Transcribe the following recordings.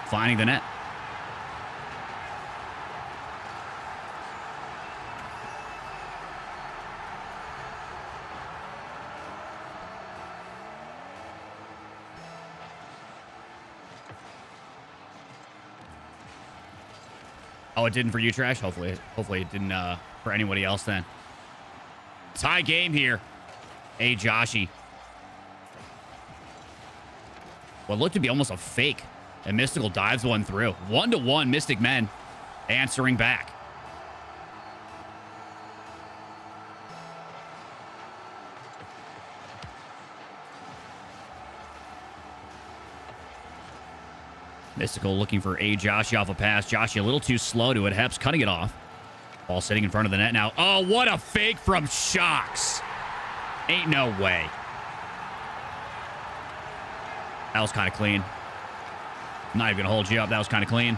finding the net. Oh, it didn't for you, Trash? Hopefully it didn't for anybody else then. Tie game here. Hey, Joshy. What looked to be almost a fake. And Mystical dives one through. 1-1 Mystic Men answering back. Mystical looking for a Joshy off a pass. Joshy a little too slow to it. Heps cutting it off. Ball sitting in front of the net now. Oh, what a fake from Shocks. Ain't no way. That was kind of clean. I'm not even going to hold you up. That was kind of clean.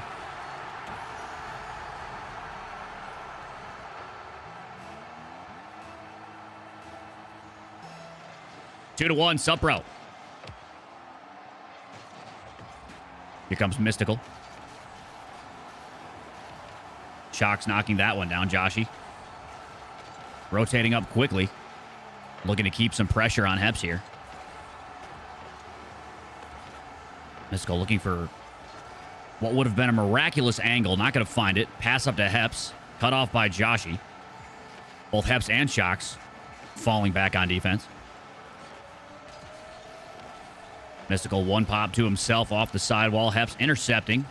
Two to one, Supro. Here comes Mystical. Shocks knocking that one down, Joshy. Rotating up quickly. Looking to keep some pressure on Heps here. Mystical looking for what would have been a miraculous angle. Not going to find it. Pass up to Heps. Cut off by Joshy. Both Heps and Shocks falling back on defense. Mystical one pop to himself off the sidewall. Heps intercepting.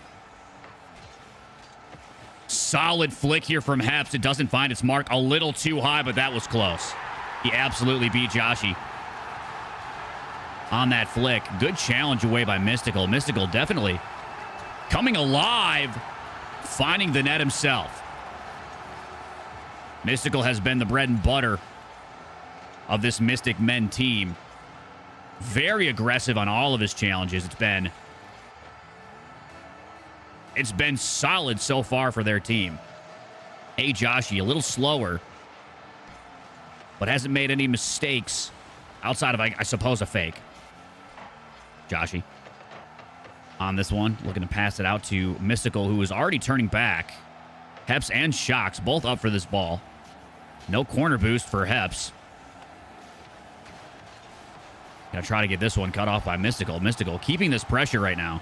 Solid flick here from Heps. It doesn't find its mark. A little too high, but that was close. He absolutely beat Joshy on that flick. Good challenge away by Mystical. Mystical definitely coming alive, finding the net himself. Mystical has been the bread and butter of this Mystic Men team. Very aggressive on all of his challenges. It's been solid so far for their team. Hey, Joshy, a little slower, but hasn't made any mistakes outside of, I suppose, a fake. Joshy on this one, looking to pass it out to Mystical, who is already turning back. Heps and Shocks both up for this ball. No corner boost for Heps. Gonna try to get this one cut off by Mystical. Mystical keeping this pressure right now.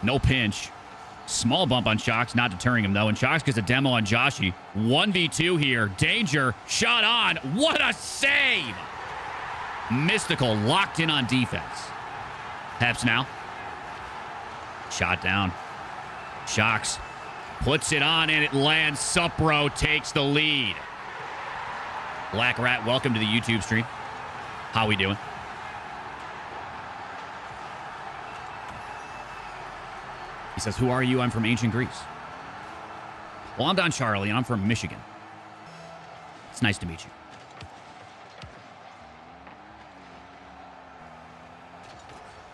No pinch. Small bump on Shocks, not deterring him, though. And Shocks gets a demo on Joshy. 1v2 here. Danger. Shot on. What a save! Mystical locked in on defense. Heps now. Shot down. Shocks puts it on, and it lands. Supro takes the lead. Black Rat, welcome to the YouTube stream. How we doing? He says, who are you? I'm from ancient Greece. Well, I'm Don Charlie, and I'm from Michigan. It's nice to meet you.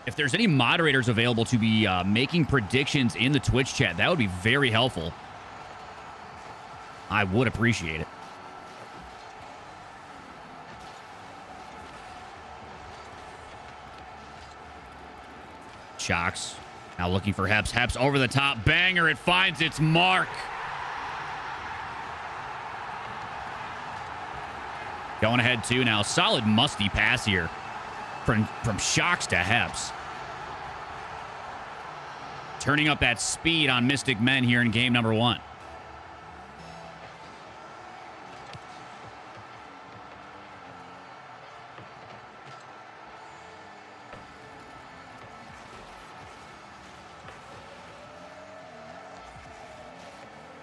If there's any moderators available to be making predictions in the Twitch chat, that would be very helpful. I would appreciate it. Shocks. Now looking for Heps. Heps over the top. Banger. It finds its mark. Going ahead, too. Now, solid musty pass here from Shocks to Heps. Turning up that speed on Mystic Men here in game number one.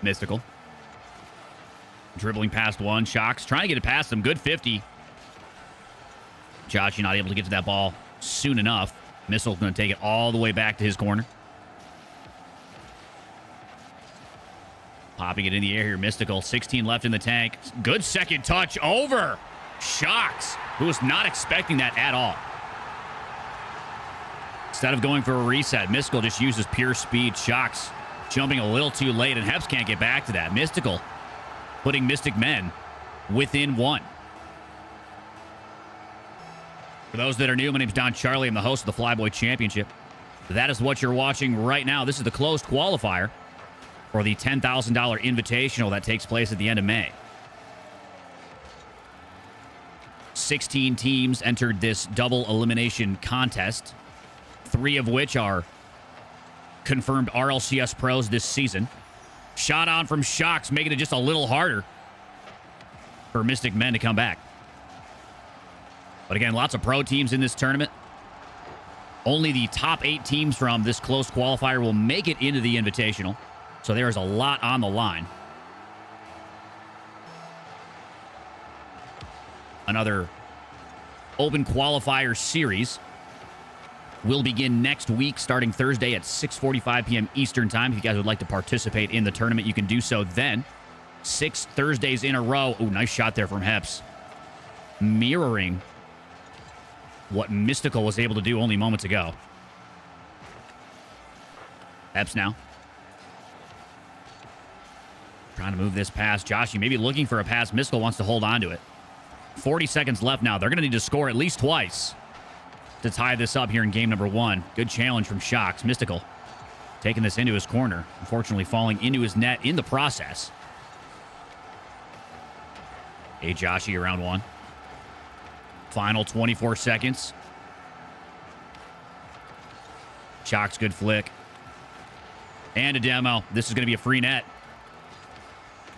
Mystical. Dribbling past one. Shocks trying to get it past him. Good 50. Joshy not able to get to that ball soon enough. Missile's going to take it all the way back to his corner. Popping it in the air here. Mystical. 16 left in the tank. Good second touch over Shocks, who was not expecting that at all. Instead of going for a reset, Mystical just uses pure speed. Shocks jumping a little too late, and Heps can't get back to that. Mystical putting Mystic Men within one. For those that are new, my name's Don Charlie. I'm the host of the FLYBOY Championship. That is what you're watching right now. This is the closed qualifier for the $10,000 invitational that takes place at the end of May. 16 teams entered this double elimination contest, 3 of which are confirmed RLCS pros this season. Shot on from Shocks, making it just a little harder for Mystic Men to come back. But again, lots of pro teams in this tournament. Only the top 8 teams from this close qualifier will make it into the invitational. So there is a lot on the line. Another open qualifier series will begin next week, starting Thursday at 6:45 p.m. Eastern Time. If you guys would like to participate in the tournament, you can do so then. 6 Thursdays in a row. Oh, nice shot there from Heps. Mirroring what Mystical was able to do only moments ago. Heps now. Trying to move this past Joshy. Maybe looking for a pass. Mystical wants to hold on to it. 40 seconds left now. They're going to need to score at least twice to tie this up here in game number 1. Good challenge from Shocks. Mystical taking this into his corner. Unfortunately falling into his net in the process. Hey, Joshy, around 1. Final 24 seconds. Shocks, good flick. And a demo. This is going to be a free net.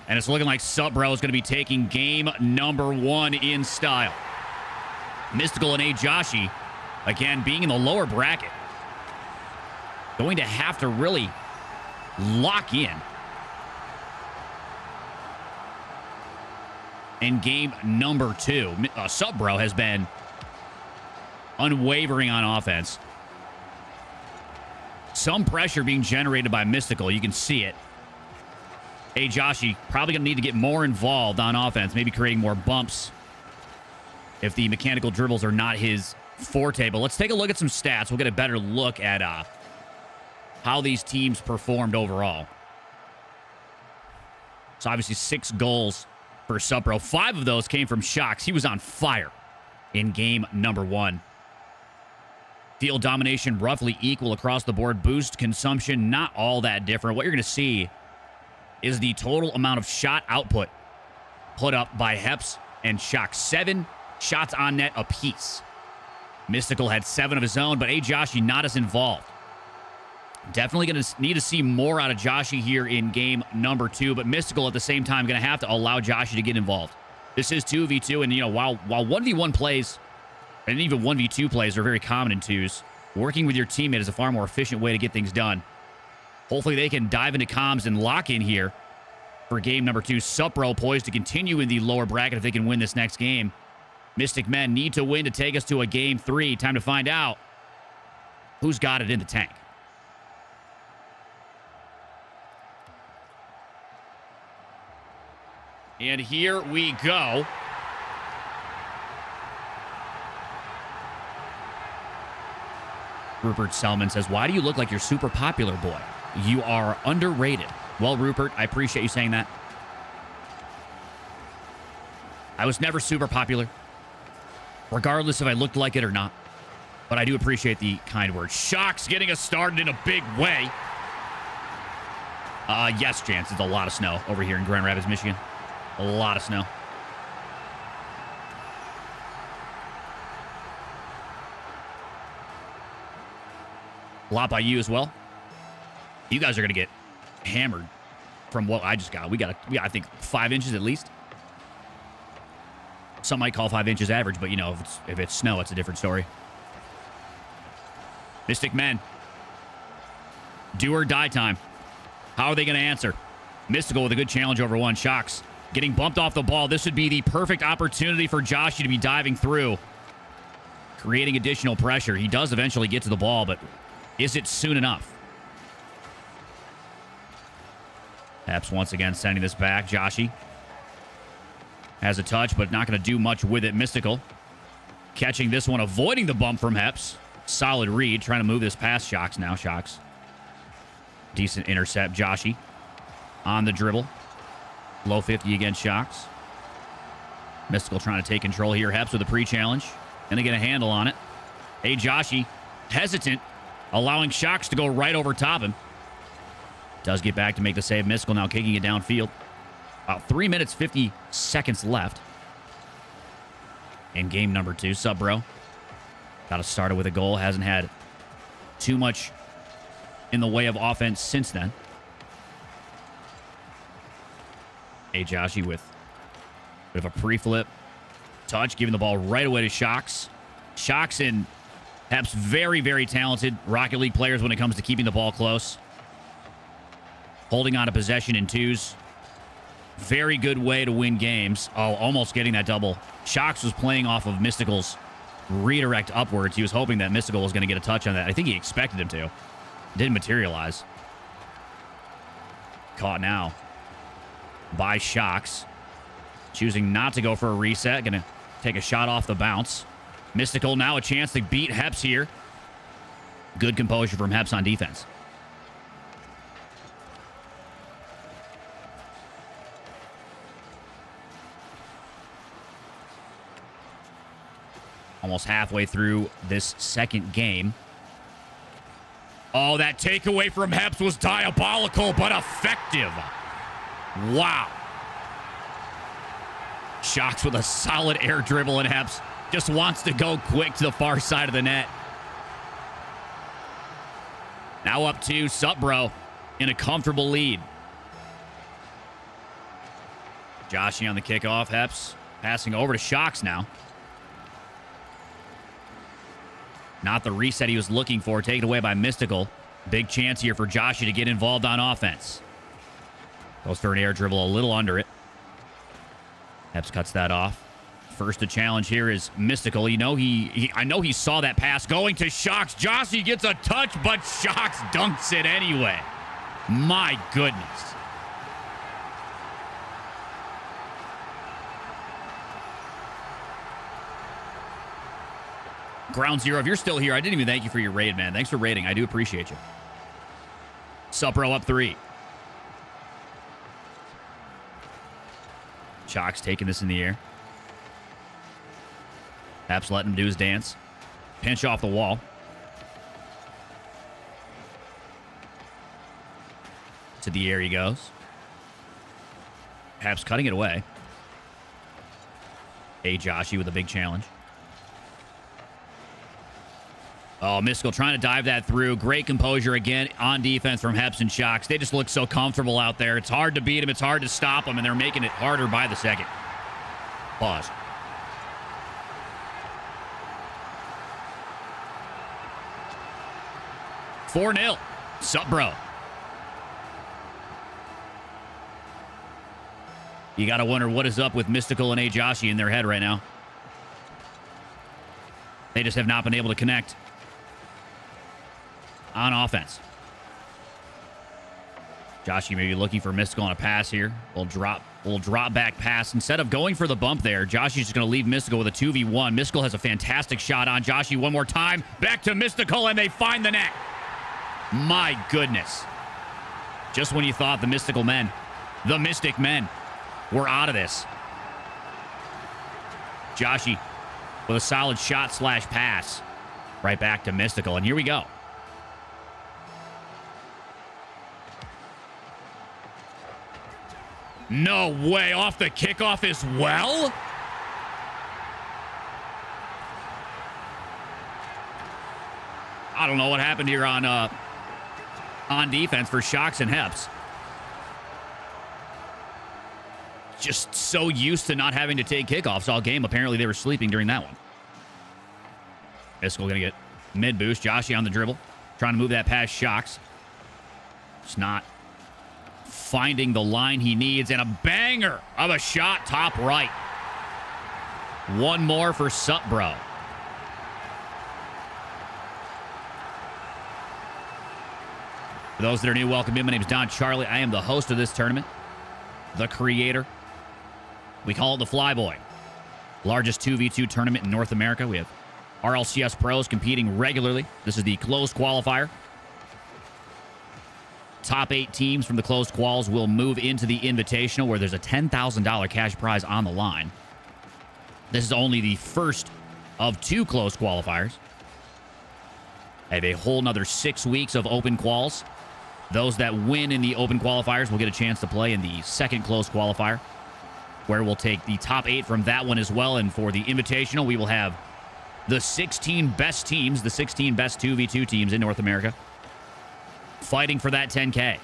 And it's looking like Subbro is going to be taking game number 1 in style. Mystical and A. Joshy, again, being in the lower bracket, going to have to really lock in game number 2. Subbro has been unwavering on offense. Some pressure being generated by Mystical. You can see it. Hey, Joshy, probably going to need to get more involved on offense, maybe creating more bumps if the mechanical dribbles are not his forte. But let's take a look at some stats. We'll get a better look at how these teams performed overall. So obviously 6 goals for Subbro. 5 of those came from Shocks. He was on fire in game number 1. Field domination roughly equal across the board. Boost consumption, not all that different. What you're going to see is the total amount of shot output put up by Heps and Shocks. 7 shots on net apiece. Mystical had 7 of his own, but A. Joshy not as involved. Definitely going to need to see more out of Joshy here in game number 2, but Mystical at the same time going to have to allow Joshy to get involved. This is 2v2, and, you know, while 1v1 plays and even 1v2 plays are very common in 2s, working with your teammate is a far more efficient way to get things done. Hopefully they can dive into comms and lock in here for game number 2. Subbro poised to continue in the lower bracket if they can win this next game. Mystic Men need to win to take us to a game 3. Time to find out who's got it in the tank. And here we go. Rupert Selman says, why do you look like you're super popular, boy? You are underrated. Well, Rupert, I appreciate you saying that. I was never super popular, regardless if I looked like it or not. But I do appreciate the kind words. Shocks getting us started in a big way. Yes, Chance, it's a lot of snow over here in Grand Rapids, Michigan. A lot of snow. A lot by you as well. You guys are going to get hammered from what I just got. We got, I think, 5 inches at least. Some might call 5 inches average, but, you know, if it's snow, it's a different story. Mystic Men. Do or die time. How are they going to answer? Mystical with a good challenge over 1. Shocks getting bumped off the ball. This would be the perfect opportunity for Joshy to be diving through, creating additional pressure. He does eventually get to the ball, but is it soon enough? Heps once again sending this back. Joshy has a touch, but not going to do much with it. Mystical catching this one, avoiding the bump from Heps. Solid read, trying to move this past Shocks now. Shocks. Decent intercept. Joshy on the dribble. Low 50 against Shocks. Mystical trying to take control here. Heps with a pre-challenge. Gonna get a handle on it. Hey, Joshy hesitant allowing Shocks to go right over top him. Does get back to make the save. Mystical now kicking it downfield. About 3 minutes, 50 seconds left in game number 2. Sup, bro? Got to start it with a goal. Hasn't had too much in the way of offense since then. Hey, Joshy with a bit of a pre-flip touch, giving the ball right away to Shocks. Shocks and Hep's very, very talented Rocket League players when it comes to keeping the ball close. Holding on to possession in twos. Very good way to win games. Oh, almost getting that double. Shocks was playing off of Mystical's redirect upwards. He was hoping that Mystical was going to get a touch on that. I think he expected him to. Didn't materialize. Caught now by Shocks. Choosing not to go for a reset. Going to take a shot off the bounce. Mystical now a chance to beat Heps here. Good composure from Heps on defense. Almost halfway through this second game. Oh, that takeaway from Heps was diabolical, but effective. Wow. Shocks with a solid air dribble, and Heps just wants to go quick to the far side of the net. Now up to Sup, bro, in a comfortable lead. Joshy on the kickoff. Heps passing over to Shocks now. Not the reset he was looking for. Taken away by Mystical. Big chance here for Joshy to get involved on offense. Goes for an air dribble a little under it. Heps cuts that off. First to challenge here is Mystical. You know, I know he saw that pass going to Shocks. Joshy gets a touch, but Shocks dunks it anyway. My goodness. Ground Zero, if you're still here, I didn't even thank you for your raid, man. Thanks for raiding. I do appreciate you. Supro up 3. Shocks taking this in the air. Heps letting him do his dance. Pinch off the wall. To the air he goes. Heps cutting it away. Hey, Joshy with a big challenge. Oh, Mystical trying to dive that through. Great composure again on defense from Heps and Shocks. They just look so comfortable out there. It's hard to beat them. It's hard to stop them, and they're making it harder by the second. Pause. $4-0. Sup, bro? You got to wonder what is up with Mystical and Joshy in their head right now. They just have not been able to connect on offense. Joshy maybe looking for Mystical on a pass here. Little drop back pass. Instead of going for the bump there, Joshy's just going to leave Mystical with a 2v1. Mystical has a fantastic shot on Joshy one more time. Back to Mystical, and they find the net. My goodness. Just when you thought the Mystic men, were out of this. Joshy with a solid shot / pass. Right back to Mystical, and here we go. No way, off the kickoff as well? I don't know what happened here on defense for Shocks and Heps. Just so used to not having to take kickoffs all game. Apparently they were sleeping during that one. Mystical gonna get mid boost. Joshy on the dribble. Trying to move that past Shocks. Just not finding the line he needs, and a banger of a shot top right. One more for Sup, bro. For those that are new, welcome in. My name is Don Charlie. I am the host of this tournament, the creator. We call it the FLYBOY. Largest 2v2 tournament in North America. We have RLCS pros competing regularly. This is the closed qualifier. Top 8 teams from the closed quals will move into the Invitational, where there's a $10,000 cash prize on the line. This is only the first of 2 closed qualifiers. I have a whole nother 6 weeks of open quals. Those that win in the open qualifiers will get a chance to play in the second closed qualifier, where we'll take the top 8 from that one as well. And for the Invitational, we will have the 16 best teams, the 16 best 2v2 teams in North America, fighting for that 10K.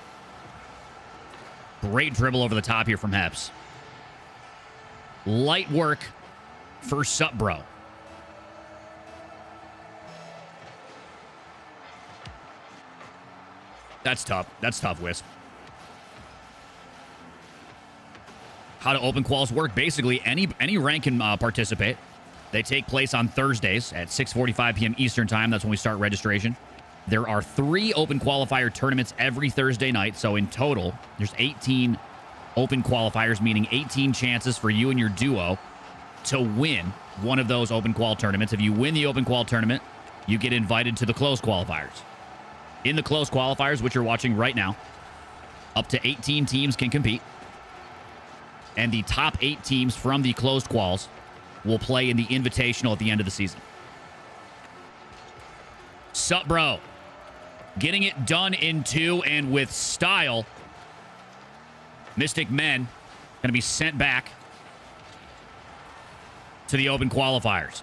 Great dribble over the top here from Heps. Light work for Supbro. That's tough. That's tough, Wisp. How do open quals work? Basically, any rank can participate. They take place on Thursdays at 6:45 p.m. Eastern Time. That's when we start registration. There are 3 open qualifier tournaments every Thursday night. So in total, there's 18 open qualifiers, meaning 18 chances for you and your duo to win one of those open qual tournaments. If you win the open qual tournament, you get invited to the closed qualifiers. In the closed qualifiers, which you're watching right now, up to 18 teams can compete. And the top 8 teams from the closed quals will play in the Invitational at the end of the season. Sup, bro? Getting it done in 2 and with style. Mystic Men going to be sent back to the open qualifiers.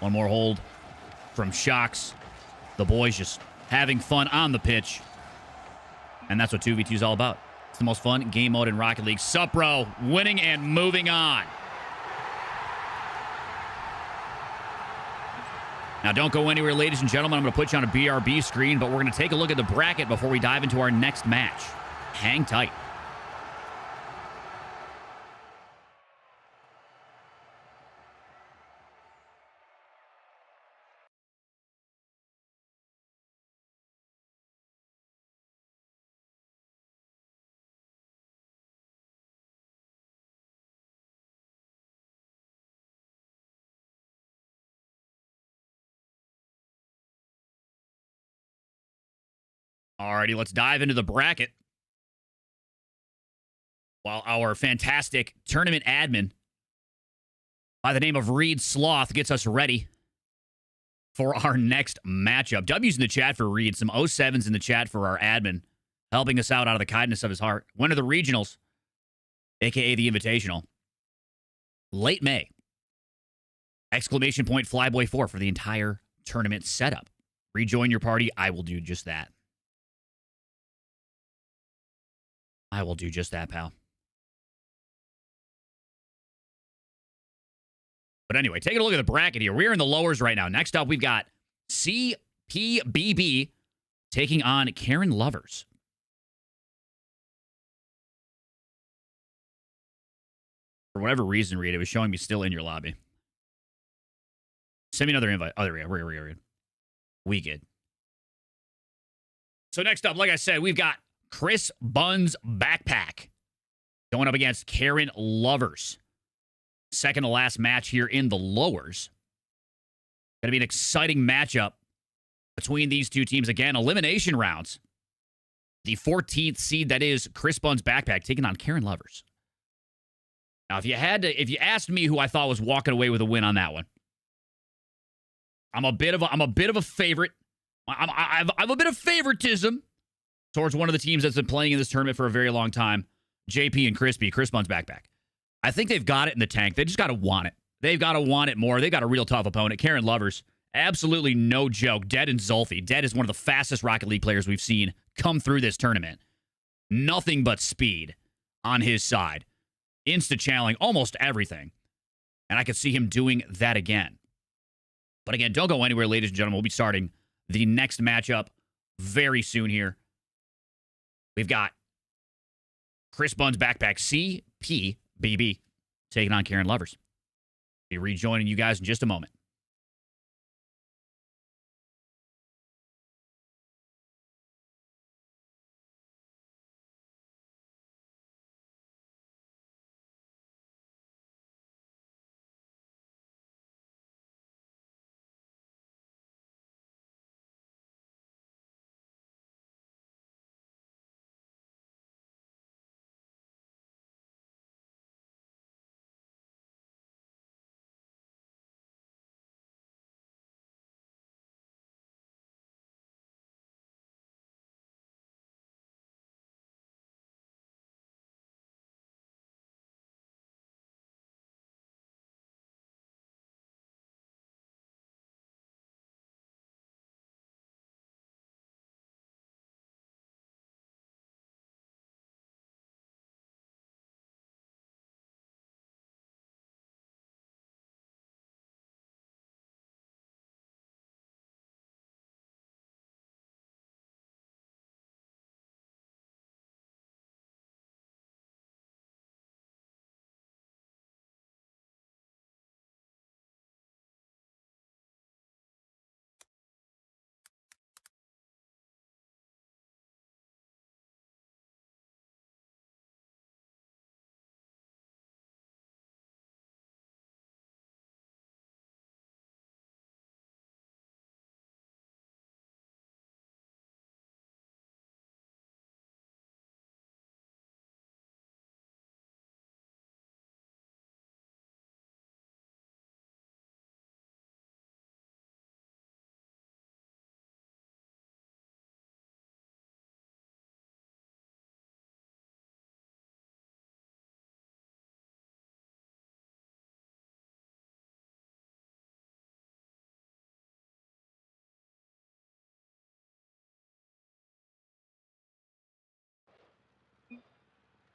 One more hold from Shocks. The boys just having fun on the pitch. And that's what 2v2 is all about. It's the most fun game mode in Rocket League. Sup, bro? Winning and moving on. Now, don't go anywhere, ladies and gentlemen. I'm going to put you on a BRB screen, but we're going to take a look at the bracket before we dive into our next match. Hang tight. Alrighty, let's dive into the bracket. While our fantastic tournament admin by the name of Reed Sloth gets us ready for our next matchup. W's in the chat for Reed. Some 07s in the chat for our admin, helping us out of the kindness of his heart. Winner of the regionals, a.k.a. the Invitational. Late May. Exclamation point FLYBOY 4 for the entire tournament setup. Rejoin your party. I will do just that. I will do just that, pal. But anyway, taking a look at the bracket here. We're in the lowers right now. Next up, we've got CPBB taking on Karen Lovers. For whatever reason, Reed, it was showing me still in your lobby. Send me another invite. Oh, there we go. We good. So next up, like I said, we've got Chris Bunn's Backpack going up against Karen Lovers. Second to last match here in the lowers. Going to be an exciting matchup between these two teams. Again, elimination rounds. The 14th seed, that is Chris Bunn's Backpack, taking on Karen Lovers. Now, if you asked me who I thought was walking away with a win on that one, I'm a bit of a favorite. I have a bit of favoritism towards one of the teams that's been playing in this tournament for a very long time, JP and Crispy, Chris Bunn's Backpack. I think they've got it in the tank. They just got to want it. They've got to want it more. They've got a real tough opponent. Karen Lovers, absolutely no joke. Dead and Zulfi. Dead is one of the fastest Rocket League players we've seen come through this tournament. Nothing but speed on his side. Insta-channeling almost everything. And I could see him doing that again. But again, don't go anywhere, ladies and gentlemen. We'll be starting the next matchup very soon here. We've got Chris Bunn's Backpack, CPBB, taking on Karen Lovers. Be rejoining you guys in just a moment.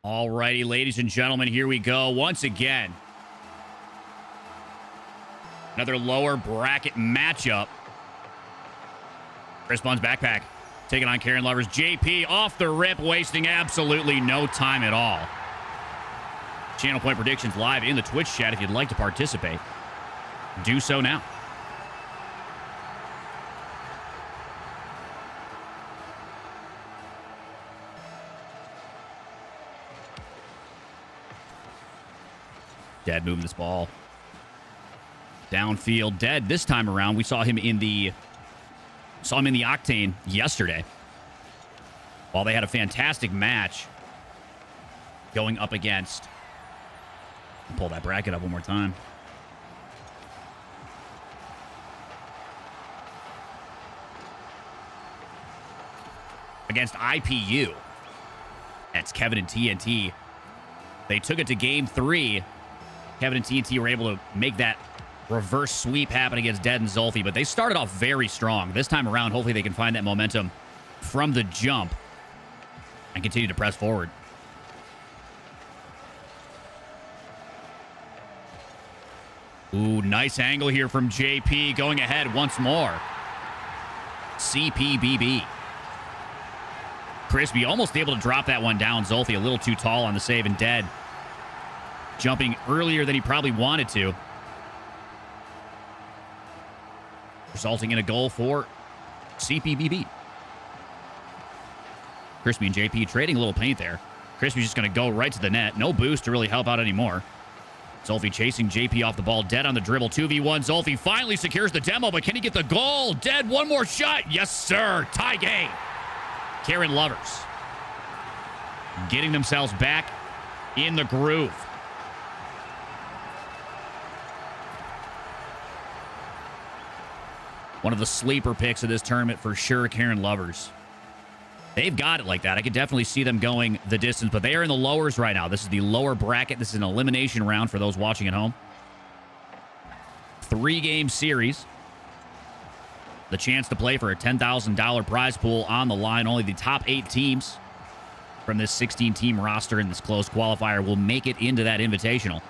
Alrighty, ladies and gentlemen, here we go once again. Another lower bracket matchup. Chris Bunn's backpack taking on Karen Lovers. JP off the rip, wasting absolutely no time at all. Channel Point Predictions live in the Twitch chat if you'd like to participate. Do so now. Dead moving this ball downfield. Dead this time around. We saw him in the Octane yesterday. While they had a fantastic match going up against. Pull that bracket up one more time. Against IPU. That's Kevin and TNT. They took it to game 3. Kevin and TNT were able to make that reverse sweep happen against Dead and Zolfi, but they started off very strong. This time around, hopefully they can find that momentum from the jump and continue to press forward. Ooh, nice angle here from JP, going ahead once more. CPBB. Crispy almost able to drop that one down. Zolfi a little too tall on the save, and Dead jumping earlier than he probably wanted to. Resulting in a goal for CPBB. Crispy and JP trading a little paint there. Crispy's just going to go right to the net. No boost to really help out anymore. Zolfi chasing JP off the ball. Dead on the dribble. 2v1. Zolfi finally secures the demo, but can he get the goal? Dead, one more shot. Yes, sir. Tie game. Karen Lovers getting themselves back in the groove. One of the sleeper picks of this tournament for sure, Karen Lovers. They've got it like that. I could definitely see them going the distance, but they are in the lowers right now. This is the lower bracket. This is an elimination round for those watching at home. 3-game series. The chance to play for a $10,000 prize pool on the line. Only the top 8 teams from this 16-team roster in this closed qualifier will make it into that invitational.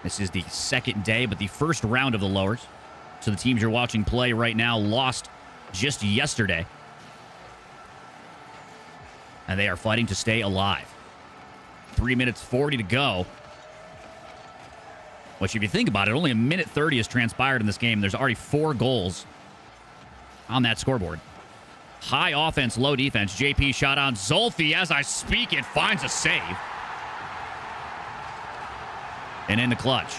This is the second day, but the first round of the lowers. So the teams you're watching play right now lost just yesterday. And they are fighting to stay alive. 3 minutes 40 to go. Which, if you think about it, only a minute 30 has transpired in this game. There's already 4 goals on that scoreboard. High offense, low defense. JP shot on Zolfi. As I speak, it finds a save. And in the clutch.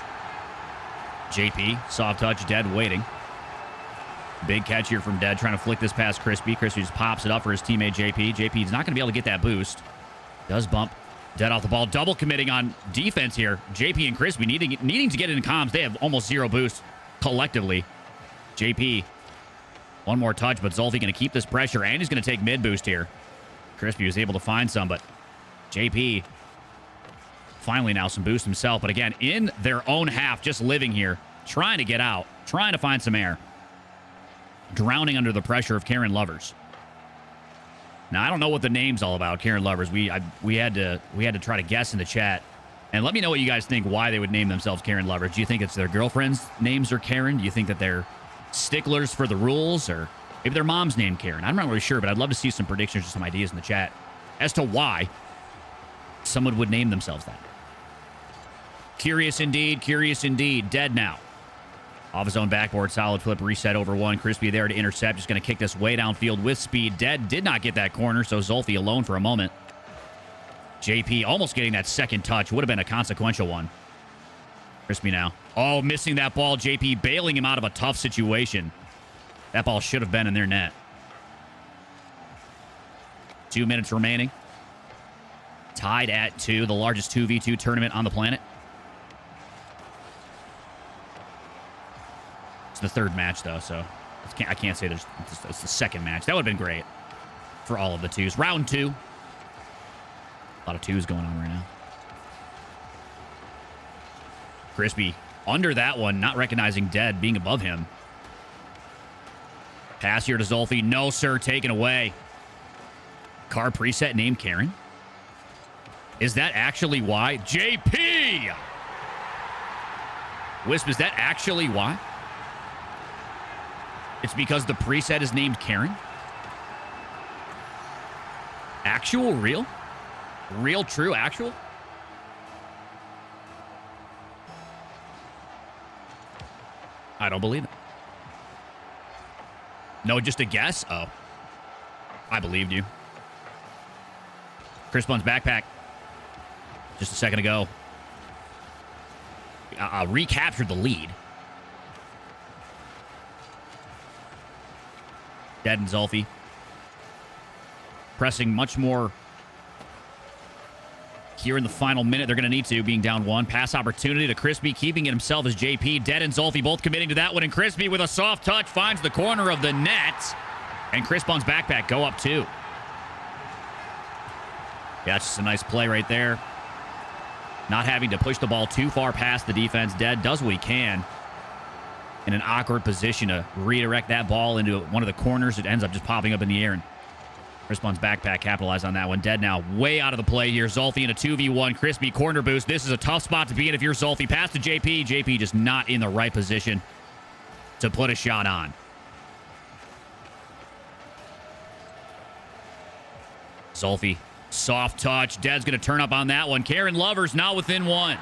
JP, soft touch, Dead waiting. Big catch here from Dead, trying to flick this past Crispy. Crispy just pops it up for his teammate JP. JP's not going to be able to get that boost. Does bump. Dead off the ball. Double committing on defense here. JP and Crispy needing to get in comms. They have almost 0 boost collectively. JP, one more touch, but Zolfi going to keep this pressure, and he's going to take mid boost here. Crispy was able to find some, but JP finally now some boost himself. But again, in their own half, just living here, trying to get out, trying to find some air. Drowning under the pressure of Karen Lovers. Now, I don't know what the name's all about, Karen Lovers. We had to try to guess in the chat. And let me know what you guys think, why they would name themselves Karen Lovers. Do you think it's their girlfriend's names are Karen? Do you think that they're sticklers for the rules? Or maybe their mom's named Karen? I'm not really sure, but I'd love to see some predictions or some ideas in the chat as to why someone would name themselves that. Curious indeed, curious indeed. Dead now. Off his own backboard, solid flip, reset over 1. Crispy there to intercept. Just going to kick this way downfield with speed. Dead did not get that corner, so Zolfi alone for a moment. JP almost getting that second touch. Would have been a consequential one. Crispy now. Oh, missing that ball. JP bailing him out of a tough situation. That ball should have been in their net. 2 minutes remaining. Tied at 2, the largest 2v2 tournament on the planet. The third match, though, so I can't say it's the second match. That would have been great for all of the 2s. Round 2. A lot of 2s going on right now. Crispy under that one, not recognizing Dead, being above him. Pass here to Zolfi. No, sir, taken away. Car preset named Karen. Is that actually why? JP! Wisp, is that actually why? It's because the preset is named Karen? Actual? Real? Real, true, actual? I don't believe it. No, just a guess? Oh. I believed you. Chris Bunn's backpack. Just a second ago. Recaptured the lead. Dead and Zolfi. Pressing much more here in the final minute. They're going to need to, being down one. Pass opportunity to Crispy, keeping it himself as JP. Dead and Zolfi both committing to that one. And Crispy with a soft touch finds the corner of the net. And Chris Bunn's backpack go up two. Yeah, it's just a nice play right there. Not having to push the ball too far past the defense. Dead does what he can in an awkward position to redirect that ball into one of the corners. It ends up just popping up in the air. And Chris Bunn's backpack capitalized on that one. Dead now way out of the play here. Zolfi in a 2v1. Crispy corner boost. This is a tough spot to be in if you're Zolfi. Pass to JP. JP just not in the right position to put a shot on. Zolfi. Soft touch. Dead's going to turn up on that one. Karen Lovers now within one.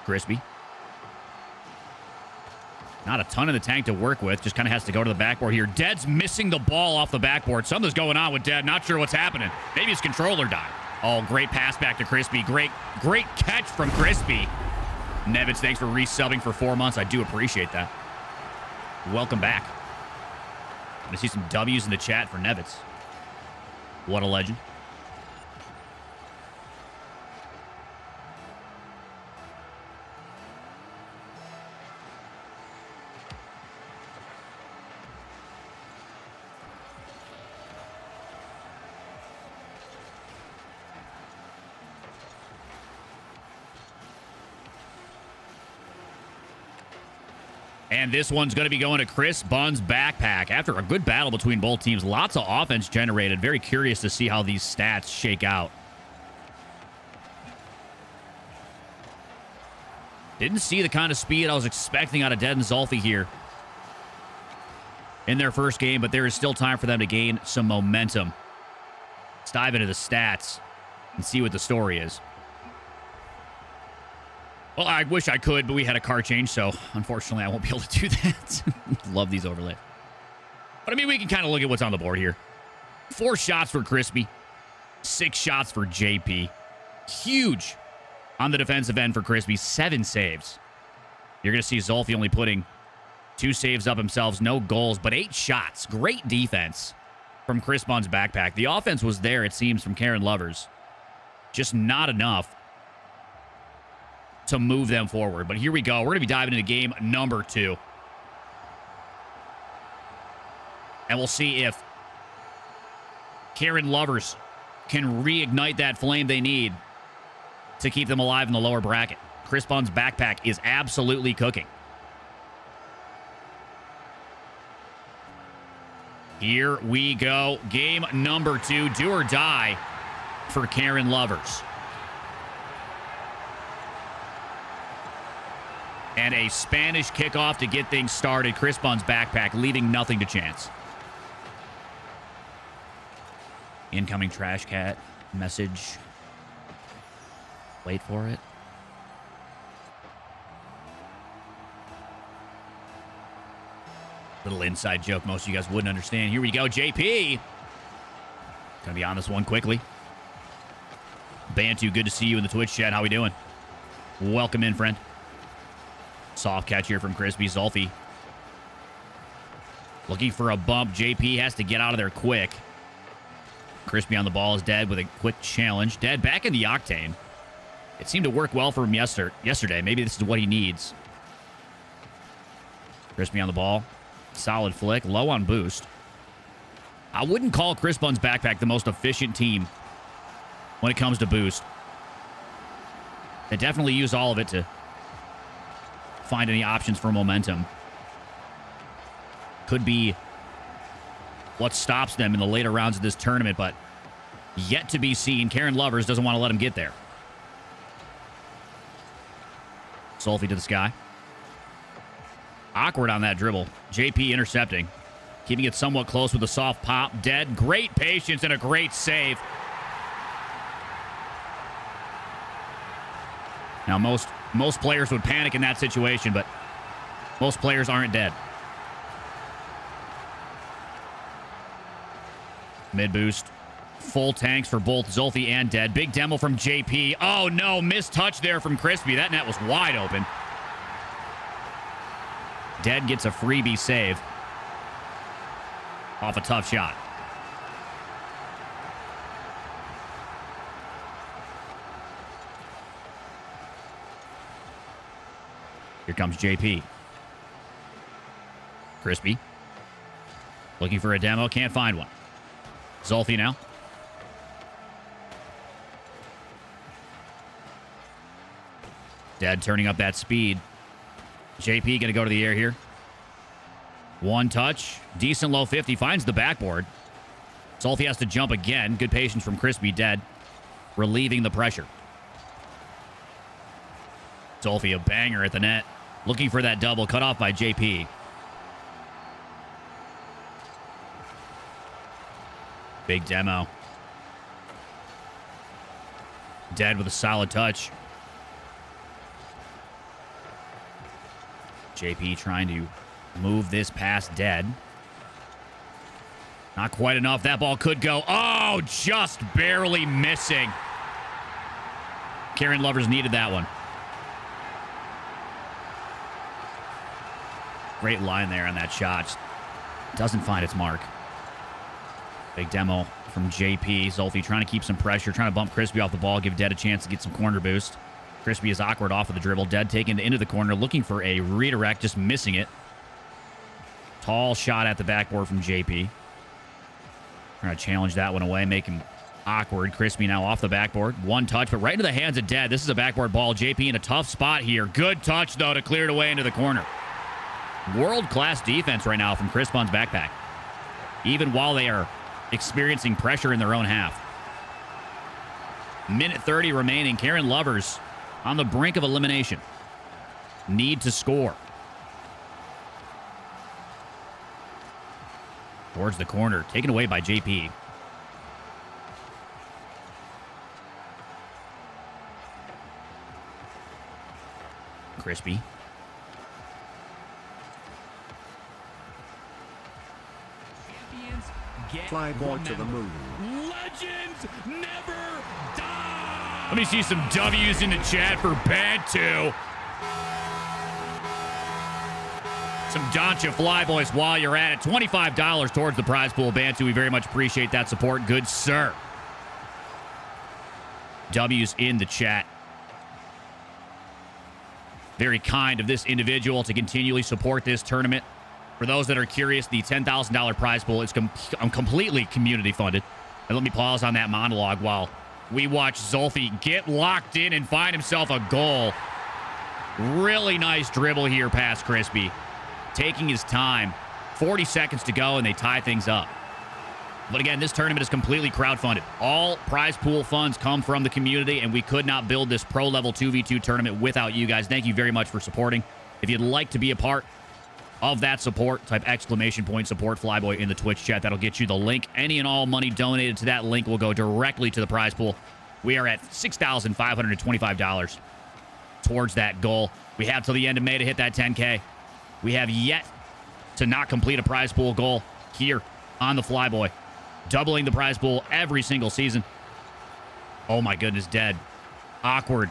Crispy. Not a ton in the tank to work with. Just kind of has to go to the backboard here. Dead's missing the ball off the backboard. Something's going on with Dead. Not sure what's happening. Maybe his controller died. Oh, great pass back to Crispy. Great catch from Crispy. Nevitz, thanks for resubbing for 4 months. I do appreciate that. Welcome back. I see some W's in the chat for Nevitz. What a legend. And this one's going to be going to Chris Bunn's backpack. After a good battle between both teams, lots of offense generated. Very curious to see how these stats shake out. Didn't see the kind of speed I was expecting out of Dead and Zolfi here in their first game, but there is still time for them to gain some momentum. Let's dive into the stats and see what the story is. Well, I wish I could, but we had a car change, so unfortunately I won't be able to do that. Love these overlays. But I mean, we can kind of look at what's on the board here. 4 shots for Crispy. 6 shots for JP. Huge on the defensive end for Crispy. 7 saves. You're going to see Zolfi only putting 2 saves up himself. No goals, but 8 shots. Great defense from Chris Bunn's backpack. The offense was there, it seems, from Karen Lovers. Just not enough to move them forward. But here we go. We're going to be diving into game number 2. And we'll see if Karen Lovers can reignite that flame they need to keep them alive in the lower bracket. Chris Bunn's backpack is absolutely cooking. Here we go. Game number 2. Do or die for Karen Lovers. And a Spanish kickoff to get things started. Chris Bunn's backpack leaving nothing to chance. Incoming trash cat message. Wait for it. Little inside joke most of you guys wouldn't understand. Here we go. JP. Gonna be on this one quickly. Bantu, good to see you in the Twitch chat. How we doing? Welcome in, friend. Soft catch here from Crispy. Zolfi looking for a bump. JP has to get out of there quick. Crispy on the ball is Dead with a quick challenge. Dead back in the octane. It seemed to work well for him yesterday. Maybe this is what he needs. Crispy on the ball. Solid flick. Low on boost. I wouldn't call Chris Bunn's backpack the most efficient team when it comes to boost. They definitely use all of it to find any options for momentum. Could be what stops them in the later rounds of this tournament, but yet to be seen. Karen Lovers doesn't want to let him get there. Solfi to the sky. Awkward on that dribble. JP intercepting. Keeping it somewhat close with a soft pop. Dead. Great patience and a great save. Now, most players would panic in that situation, but most players aren't dead. Mid boost. Full tanks for both Zolfi and Dead. Big demo from JP. Oh, no. Missed touch there from Crispy. That net was wide open. Dead gets a freebie save off a tough shot. Here comes JP. Crispy. Looking for a demo. Can't find one. Zolfi now. Dead turning up that speed. JP going to go to the air here. One touch. Decent low 50. Finds the backboard. Zolfi has to jump again. Good patience from Crispy. Dead. Relieving the pressure. Zolfi a banger at the net. Looking for that double. Cut off by JP. Big demo. Dead with a solid touch. JP trying to move this past Dead. Not quite enough. That ball could go. Oh, just barely missing. Karen Lovers needed that one. Great line there on that shot. Just doesn't find its mark. Big demo from JP. Zolfi trying to keep some pressure, trying to bump Crispy off the ball, give Dead a chance to get some corner boost. Crispy is awkward off of the dribble. Dead taken into the corner, looking for a redirect, just missing it. Tall shot at the backboard from JP. Trying to challenge that one away, make him awkward. Crispy now off the backboard. One touch, but right into the hands of Dead. This is a backboard ball. JP in a tough spot here. Good touch, though, to clear it away into the corner. World-class defense right now from Chris Bunn's backpack. Even while they are experiencing pressure in their own half. Minute 30 remaining. Karen Lovers on the brink of elimination. Need to score. Towards the corner. Taken away by JP. Crispy. FLYBOY to the moon. Legends never die. Let me see some W's in the chat for Bantu. Some Doncha FLYBOYs while you're at it. $25 towards the prize pool, Bantu. We very much appreciate that support. Good sir. W's in the chat. Very kind of this individual to continually support this tournament. For those that are curious, the $10,000 prize pool is completely community funded. And let me pause on that monologue while we watch Zolfi get locked in and find himself a goal. Really nice dribble here past Crispy. Taking his time. 40 seconds to go and they tie things up. But again, this tournament is completely crowdfunded. All prize pool funds come from the community, and we could not build this pro level 2v2 tournament without you guys. Thank you very much for supporting. If you'd like to be a part of that support, type ! support FLYBOY in the Twitch chat. That'll get you the link. Any and all money donated to that link will go directly to the prize pool. We are at $6,525 towards that goal. We have till the end of May to hit that 10K. We have yet to not complete a prize pool goal here on the FLYBOY. Doubling the prize pool every single season. Oh my goodness, Dead. Awkward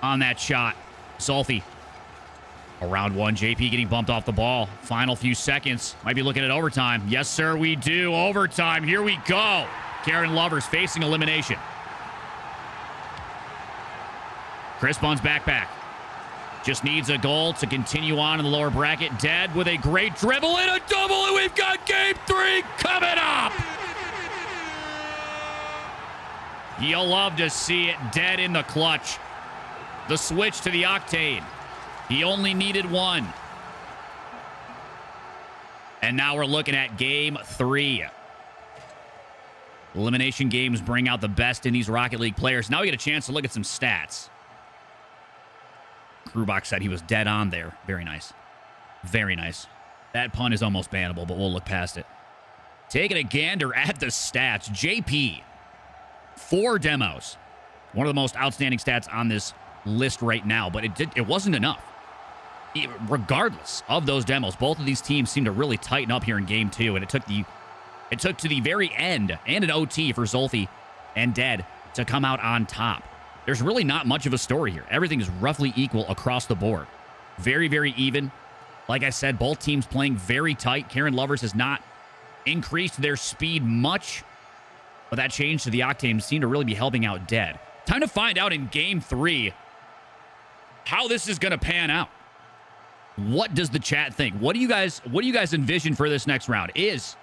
on that shot. Zolfi. Around one, JP getting bumped off the ball. Final few seconds. Might be looking at overtime. Yes, sir, we do. Overtime. Here we go. Karen Lovers facing elimination. Chris Bunn's backpack. Just needs a goal to continue on in the lower bracket. Dead with a great dribble and a double, and we've got game 3 coming up. You'll love to see it. Dead in the clutch. The switch to the octane. He only needed 1. And now we're looking at game 3. Elimination games bring out the best in these Rocket League players. Now we get a chance to look at some stats. Krubach said he was dead on there. Very nice. Very nice. That pun is almost bannable, but we'll look past it. Taking a gander at the stats. JP, 4 demos. One of the most outstanding stats on this list right now, but it wasn't enough. Regardless of those demos, both of these teams seem to really tighten up here in game 2, and it took to the very end and an OT for Zolfi and Dead to come out on top. There's really not much of a story here. Everything is roughly equal across the board. Very, very even. Like I said, both teams playing very tight. Karen Lovers has not increased their speed much, but that change to the Octane seemed to really be helping out Dead. Time to find out in game 3 how this is going to pan out. What does the chat think? What do you guys envision for this next round? Is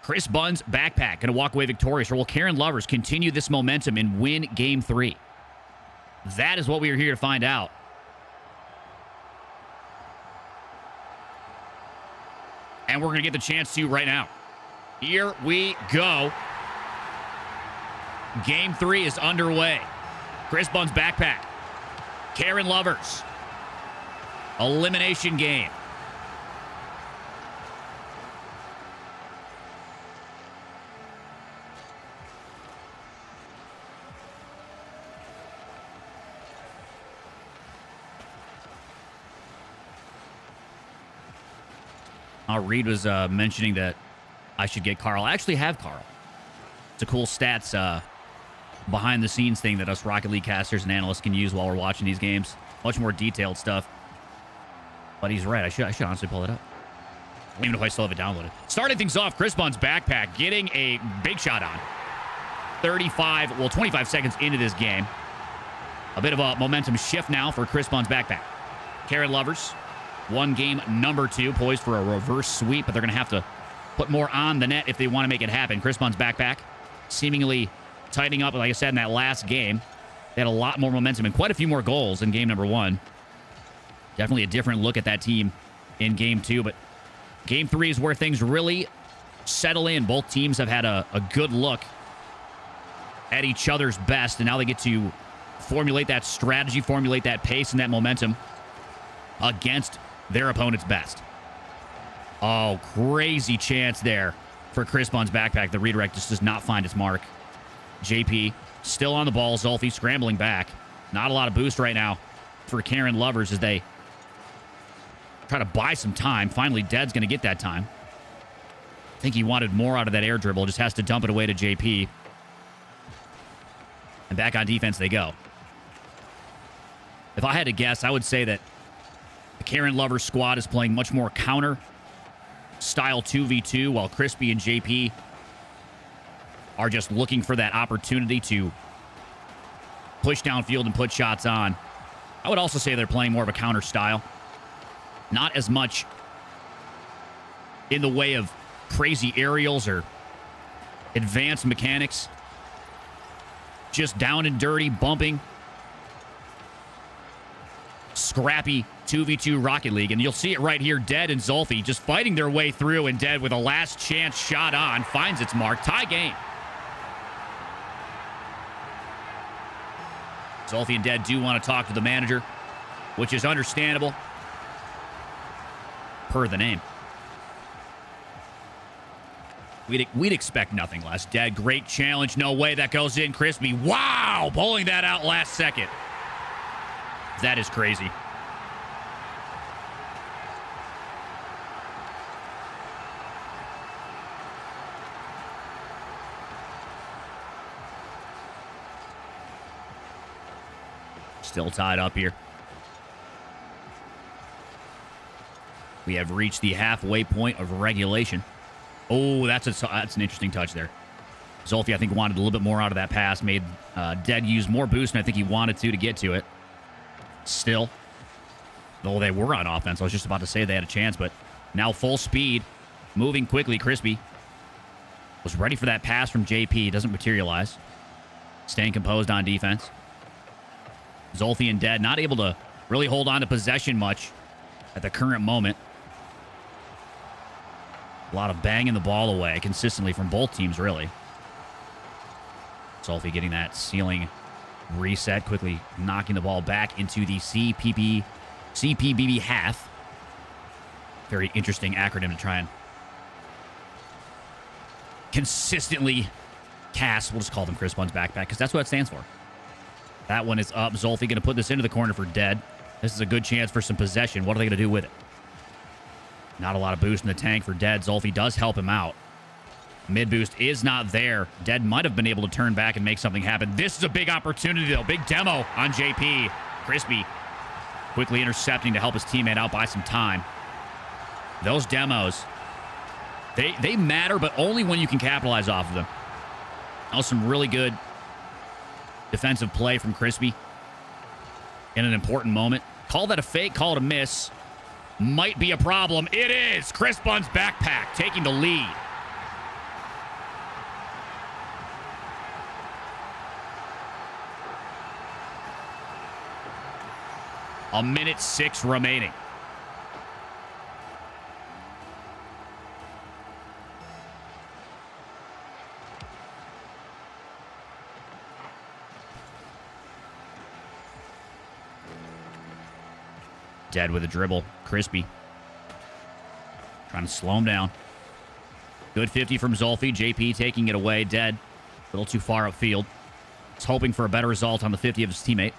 Chris Bunn's backpack going to walk away victorious, or will Karen Lovers continue this momentum and win game 3? That is what we are here to find out. And we're going to get the chance to right now. Here we go. Game 3 is underway. Chris Bunn's backpack. Karen Lovers. Elimination game. Reed was mentioning that I should get Carl. I actually have Carl. It's a cool stats behind-the-scenes thing that us Rocket League casters and analysts can use while we're watching these games. Much more detailed stuff. But he's right. I should honestly pull it up. Even if I still have it downloaded. Starting things off, Chris Bunn's backpack getting a big shot on. 25 seconds into this game. A bit of a momentum shift now for Chris Bunn's backpack. Karen Lovers, 1 game number 2, poised for a reverse sweep, but they're going to have to put more on the net if they want to make it happen. Chris Bunn's backpack seemingly tightening up, like I said, in that last game. They had a lot more momentum and quite a few more goals in game number 1. Definitely a different look at that team in game 2, but game 3 is where things really settle in. Both teams have had a good look at each other's best, and now they get to formulate that strategy, formulate that pace and that momentum against their opponent's best. Oh, crazy chance there for Chris Bunn's backpack. The redirect just does not find its mark. JP still on the ball. Zolfi scrambling back. Not a lot of boost right now for Karen Lovers as they try to buy some time. Finally, Dead's going to get that time. I think he wanted more out of that air dribble. Just has to dump it away to JP. And back on defense they go. If I had to guess, I would say that the Karen Lovers squad is playing much more counter style 2v2, while Crispy and JP are just looking for that opportunity to push downfield and put shots on. I would also say they're playing more of a counter style. Not as much in the way of crazy aerials or advanced mechanics. Just down and dirty, bumping, scrappy 2v2 Rocket League. And you'll see it right here. Dead and Zolfi just fighting their way through, and Dead with a last chance shot on finds its mark. Tie game. Zolfi and Dead do want to talk to the manager, which is understandable per the name. We'd expect nothing less. Dead, great challenge. No way that goes in. Crispy, wow, pulling that out last second. That is crazy. Still tied up here. We have reached the halfway point of regulation. Oh, that's an interesting touch there. Zolfi, I think, wanted a little bit more out of that pass. Made Dead use more boost than I think he wanted to get to it. Still, Though they were on offense. I was just about to say they had a chance, but now full speed, moving quickly. Crispy was ready for that pass from JP. Doesn't materialize. Staying composed on defense. Zolfi and Dead not able to really hold on to possession much at the current moment. A lot of banging the ball away consistently from both teams, really. Zolfi getting that ceiling reset, quickly knocking the ball back into the CPBB half. Very interesting acronym to try and consistently cast. We'll just call them Chris Bunn's backpack because that's what it stands for. That one is up. Zolfi going to put this into the corner for Dead. This is a good chance for some possession. What are they going to do with it? Not a lot of boost in the tank for Dead. Zolfi does help him out. Mid boost is not there. Dead might have been able to turn back and make something happen. This is a big opportunity, though. Big demo on JP. Crispy quickly intercepting to help his teammate out by some time. Those demos, they matter, but only when you can capitalize off of them. That was some really good defensive play from Crispy in an important moment. Call that a fake, call it a miss. Might be a problem. It is. Chris Bunn's backpack taking the lead. A minute 6 remaining. Dead with a dribble. Crispy trying to slow him down. Good 50 from Zolfi. JP taking it away. Dead. A little too far upfield. He's hoping for a better result on the 50 of his teammate.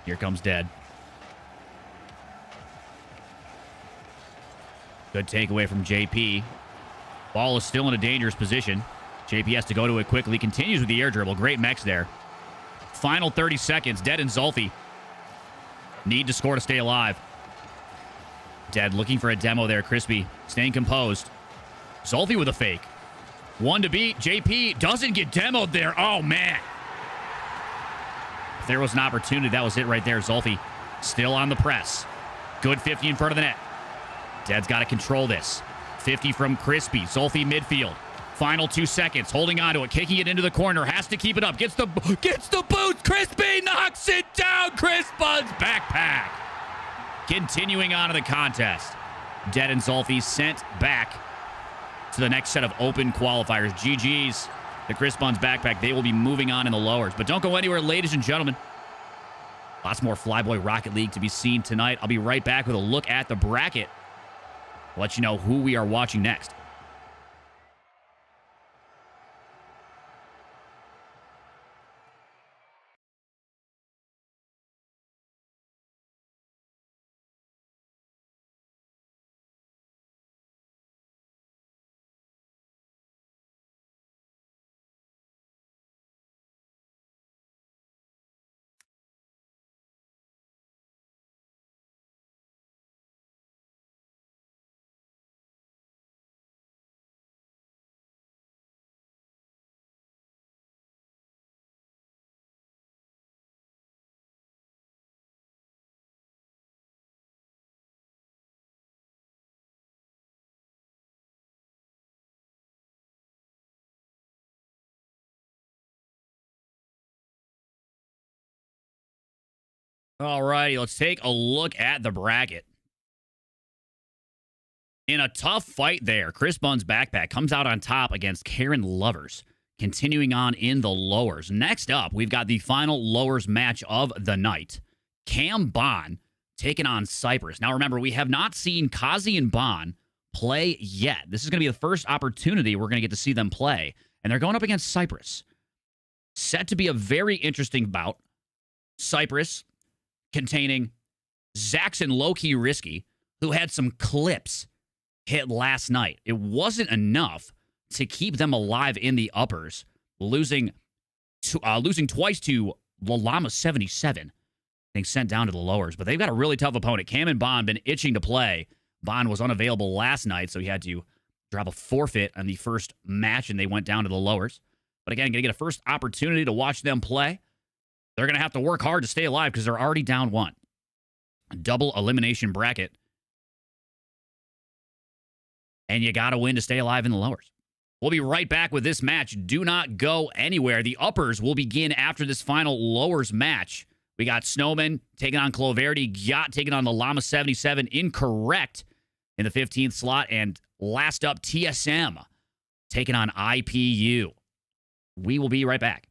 Here comes Dead. Good takeaway from JP. Ball is still in a dangerous position. JP has to go to it quickly. Continues with the air dribble. Great mechs there. Final 30 seconds. Dead and Zolfi need to score to stay alive. Dead looking for a demo there. Crispy staying composed. Zolfi with a fake. One to beat. JP doesn't get demoed there. Oh, man. If there was an opportunity, that was it right there. Zolfi still on the press. Good 50 in front of the net. Dead's got to control this. 50 from Crispy. Zolfi midfield. Final 2 seconds. Holding on to it. Kicking it into the corner. Has to keep it up. Gets the boot. Crispy knocks it down. Chris Bunn's backpack. Continuing on in the contest. Dead and Zolfi sent back to the next set of open qualifiers. GG's. The Chris Bunn's backpack. They will be moving on in the lowers. But don't go anywhere, ladies and gentlemen. Lots more FLYBOY Rocket League to be seen tonight. I'll be right back with a look at the bracket. I'll let you know who we are watching next. All righty, let's take a look at the bracket. In a tough fight there, Chris Bunn's backpack comes out on top against Karen Lovers. Continuing on in the lowers. Next up, we've got the final lowers match of the night. Cam Bond taking on Cypress. Now remember, we have not seen Kazi and Bond play yet. This is going to be the first opportunity we're going to get to see them play. And they're going up against Cypress. Set to be a very interesting bout. Cypress containing Zaxxon Low-Key Risky, who had some clips hit last night. It wasn't enough to keep them alive in the uppers, losing twice to Lalama 77. I think sent down to the lowers, but they've got a really tough opponent. Cam and Bond been itching to play. Bond was unavailable last night, so he had to drop a forfeit on the first match, and they went down to the lowers. But again, going to get a first opportunity to watch them play. They're going to have to work hard to stay alive because they're already down 1. Double elimination bracket. And you got to win to stay alive in the lowers. We'll be right back with this match. Do not go anywhere. The uppers will begin after this final lowers match. We got Snowman taking on Cloverty. Yacht taking on the Llama 77. Incorrect in the 15th slot. And last up, TSM taking on IPU. We will be right back.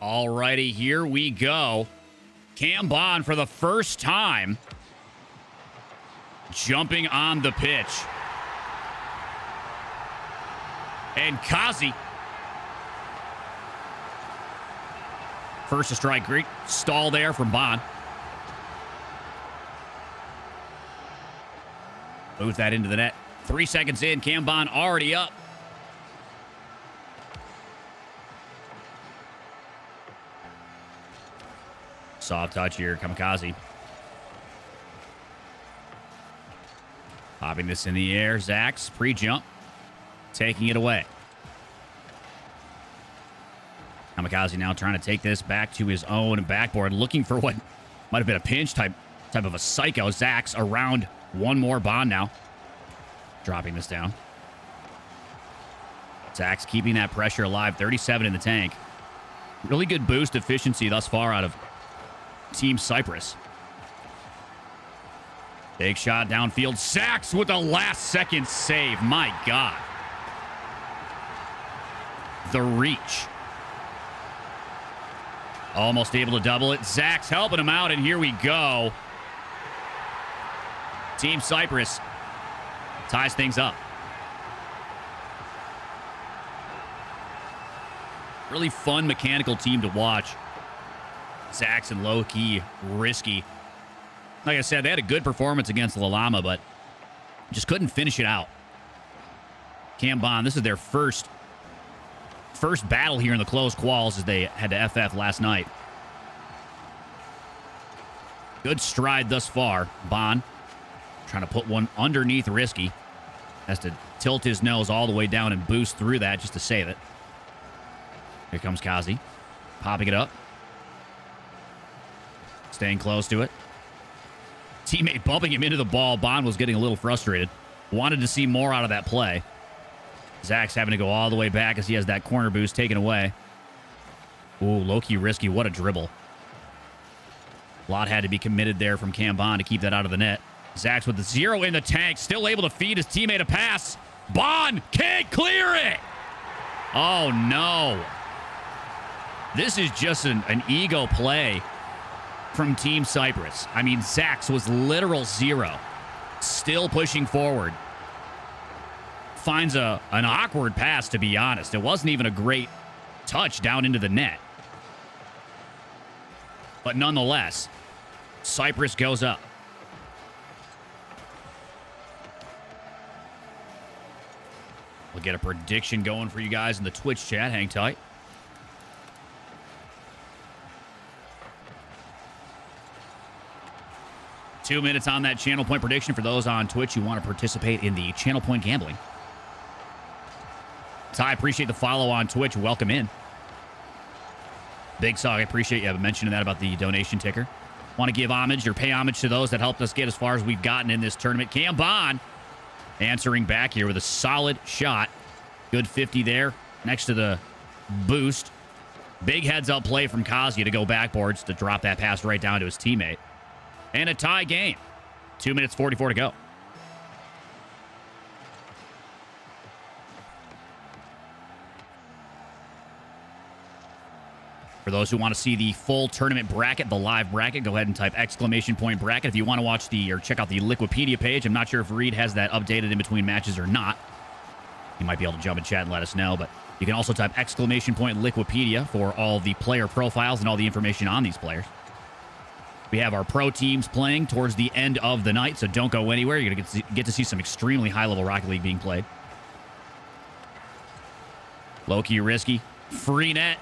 Alrighty, here we go. Cam Bond for the first time jumping on the pitch. And Kazi. First to strike. Great stall there from Bond. Moves that into the net. 3 seconds in. Cam Bond already up. Soft touch here. Kamikaze. Popping this in the air. Zax, pre-jump. Taking it away. Kamikaze now trying to take this back to his own backboard. Looking for what might have been a pinch type Type of a psycho. Zach's around one more Bond now. Dropping this down. Zach's keeping that pressure alive. 37 in the tank. Really good boost efficiency thus far out of Team Cyprus. Big shot downfield. Sachs with a last-second save. My God. The reach. Almost able to double it. Zach's helping him out, and here we go. Team Cyprus ties things up. Really fun mechanical team to watch. Zach's and low-key risky. Like I said, they had a good performance against Lalama, but just couldn't finish it out. Cam Bond, this is their first battle here in the closed quals as they had to FF last night. Good stride thus far. Bond trying to put one underneath Risky. Has to tilt his nose all the way down and boost through that just to save it. Here comes Kazi. Popping it up. Staying close to it. Teammate bumping him into the ball. Bond was getting a little frustrated. Wanted to see more out of that play. Zach's having to go all the way back as he has that corner boost taken away. Ooh, low-key risky. What a dribble. A lot had to be committed there from Cam Bond to keep that out of the net. Zach's with the 0 in the tank. Still able to feed his teammate a pass. Bond can't clear it. Oh, no. This is just an ego play from Team Cyprus. I mean, Zach's was literal 0. Still pushing forward. Finds an awkward pass, to be honest. It wasn't even a great touch down into the net. But nonetheless, Cyprus goes up. We'll get a prediction going for you guys in the Twitch chat. Hang tight. Two minutes on that channel point prediction for those on Twitch who want to participate in the channel point gambling. Ty, appreciate the follow on Twitch. Welcome in. Big Sog, I appreciate you mentioning that about the donation ticker. Want to give homage or pay homage to those that helped us get as far as we've gotten in this tournament. Cam Bond answering back here with a solid shot. Good 50 there next to the boost. Big heads-up play from Kazi to go backboards to drop that pass right down to his teammate. And a tie game. 2 minutes 44 to go. For those who want to see the full tournament bracket, the live bracket, go ahead and type exclamation point bracket. If you want to watch or check out the Liquipedia page, I'm not sure if Reed has that updated in between matches or not. You might be able to jump in chat and let us know, but you can also type exclamation point Liquipedia for all the player profiles and all the information on these players. We have our pro teams playing towards the end of the night, so don't go anywhere. You're going to get to see some extremely high-level Rocket League being played. Low-key risky. Free net.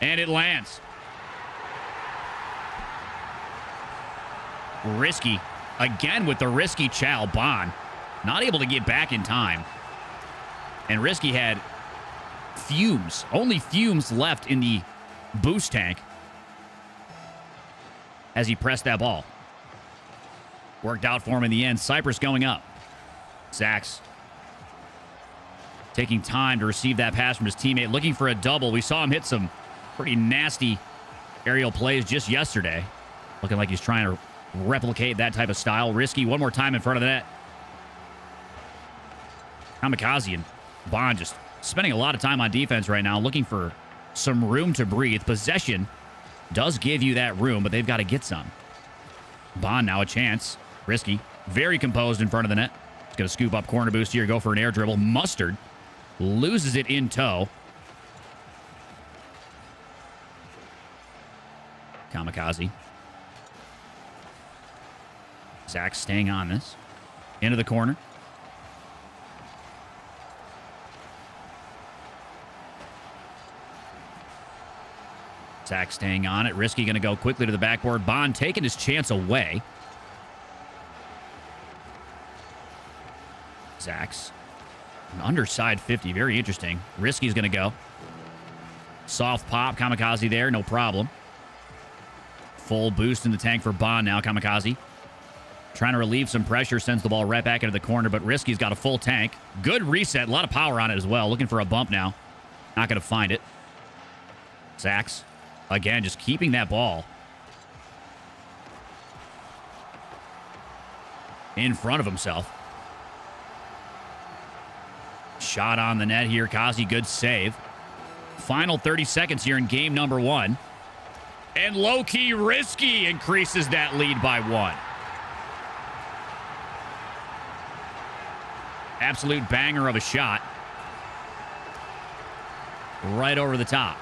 And it lands. Risky. Again with the risky Chow. Bond not able to get back in time. And Risky had fumes. Only fumes left in the boost tank as he pressed that ball. Worked out for him in the end. Cyprus going up. Zach's taking time to receive that pass from his teammate. Looking for a double. We saw him hit some pretty nasty aerial plays just yesterday. Looking like he's trying to replicate that type of style. Risky one more time in front of the net. Kamikaze and Bond just spending a lot of time on defense right now, looking for some room to breathe. Possession does give you that room, but they've got to get some. Bond now a chance. Risky. Very composed in front of the net. He's going to scoop up corner boost here, go for an air dribble. Mustard loses it in tow. Kamikaze. Zach staying on this. Into the corner. Zach staying on it. Risky going to go quickly to the backboard. Bond taking his chance away. Zach's an underside 50. Very interesting. Risky's going to go. Soft pop. Kamikaze there. No problem. Full boost in the tank for Bond now. Kamikaze Trying to relieve some pressure, sends the ball right back into the corner, but Risky's got a full tank. Good reset, a lot of power on it as well. Looking for a bump now. Not going to find it. Zach's, again, just keeping that ball in front of himself. Shot on the net here. Kazi, good save. Final 30 seconds here in game number 1. And low-key Risky increases that lead by 1. Absolute banger of a shot. Right over the top.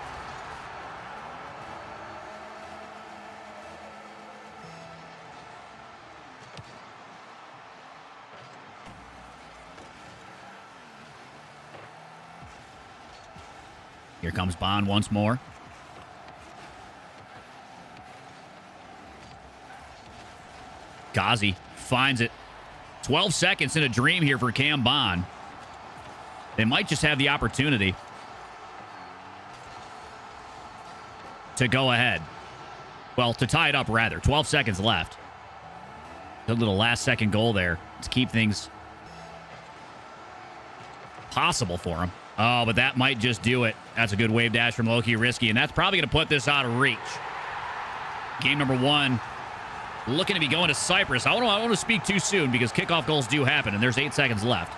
Here comes Bond once more. Kazi finds it. 12 seconds in a dream here for Cam Bond. They might just have the opportunity to go ahead. Well, to tie it up, rather. 12 seconds left. Good little last-second goal there to keep things possible for him. Oh, but that might just do it. That's a good wave dash from Loki Risky, and that's probably going to put this out of reach. Game number 1. Looking to be going to Cyprus. I don't want to speak too soon because kickoff goals do happen, and there's 8 seconds left.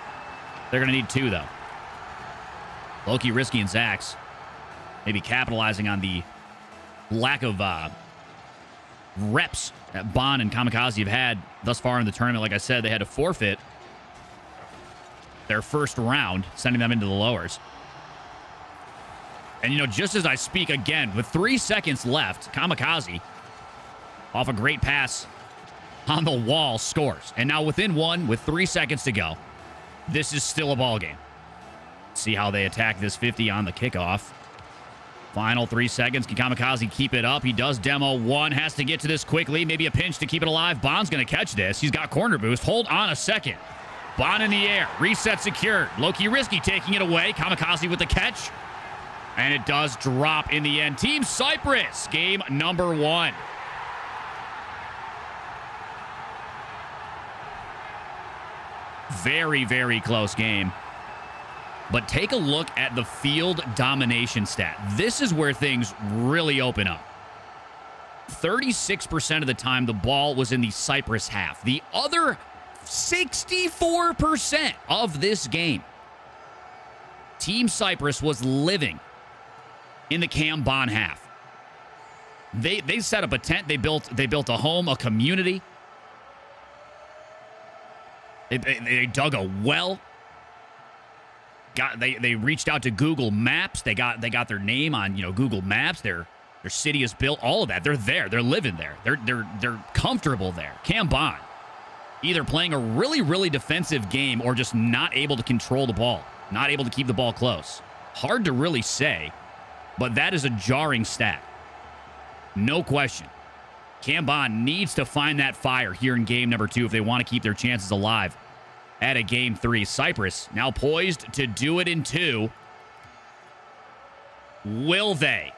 They're going to need 2, though. Loki, Risky, and Zax maybe capitalizing on the lack of reps that Bond and Kamikaze have had thus far in the tournament. Like I said, they had to forfeit their first round, sending them into the lowers. And, you know, just as I speak again, with 3 seconds left, Kamikaze, off a great pass on the wall, scores. And now within 1 with 3 seconds to go, this is still a ball game. See how they attack this 50 on the kickoff. Final 3 seconds. Can Kamikaze keep it up? He does. Demo 1 has to get to this quickly. Maybe a pinch to keep it alive. Bond's going to catch this. He's got corner boost. Hold on a second. Bond in the air. Reset secured. Loki Risky taking it away. Kamikaze with the catch. And it does drop in the end. Team Cyprus, game number 1. Very, very close game. But take a look at the field domination stat. This is where things really open up. 36% of the time, the ball was in the Cyprus half. The other 64% of this game, Team Cyprus was living in the Cam Bond half. They set up a tent. They built a home, a community. They dug a well. They reached out to Google Maps. They got their name on, you know, Google Maps. Their city is built. All of that. They're there. They're living there. They're comfortable there. Cam Bond either playing a really, really defensive game or just not able to control the ball, not able to keep the ball close. Hard to really say, but that is a jarring stat. No question. Cam Bond needs to find that fire here in game number 2 if they want to keep their chances alive at a game 3. Cyprus now poised to do it in 2. Will they?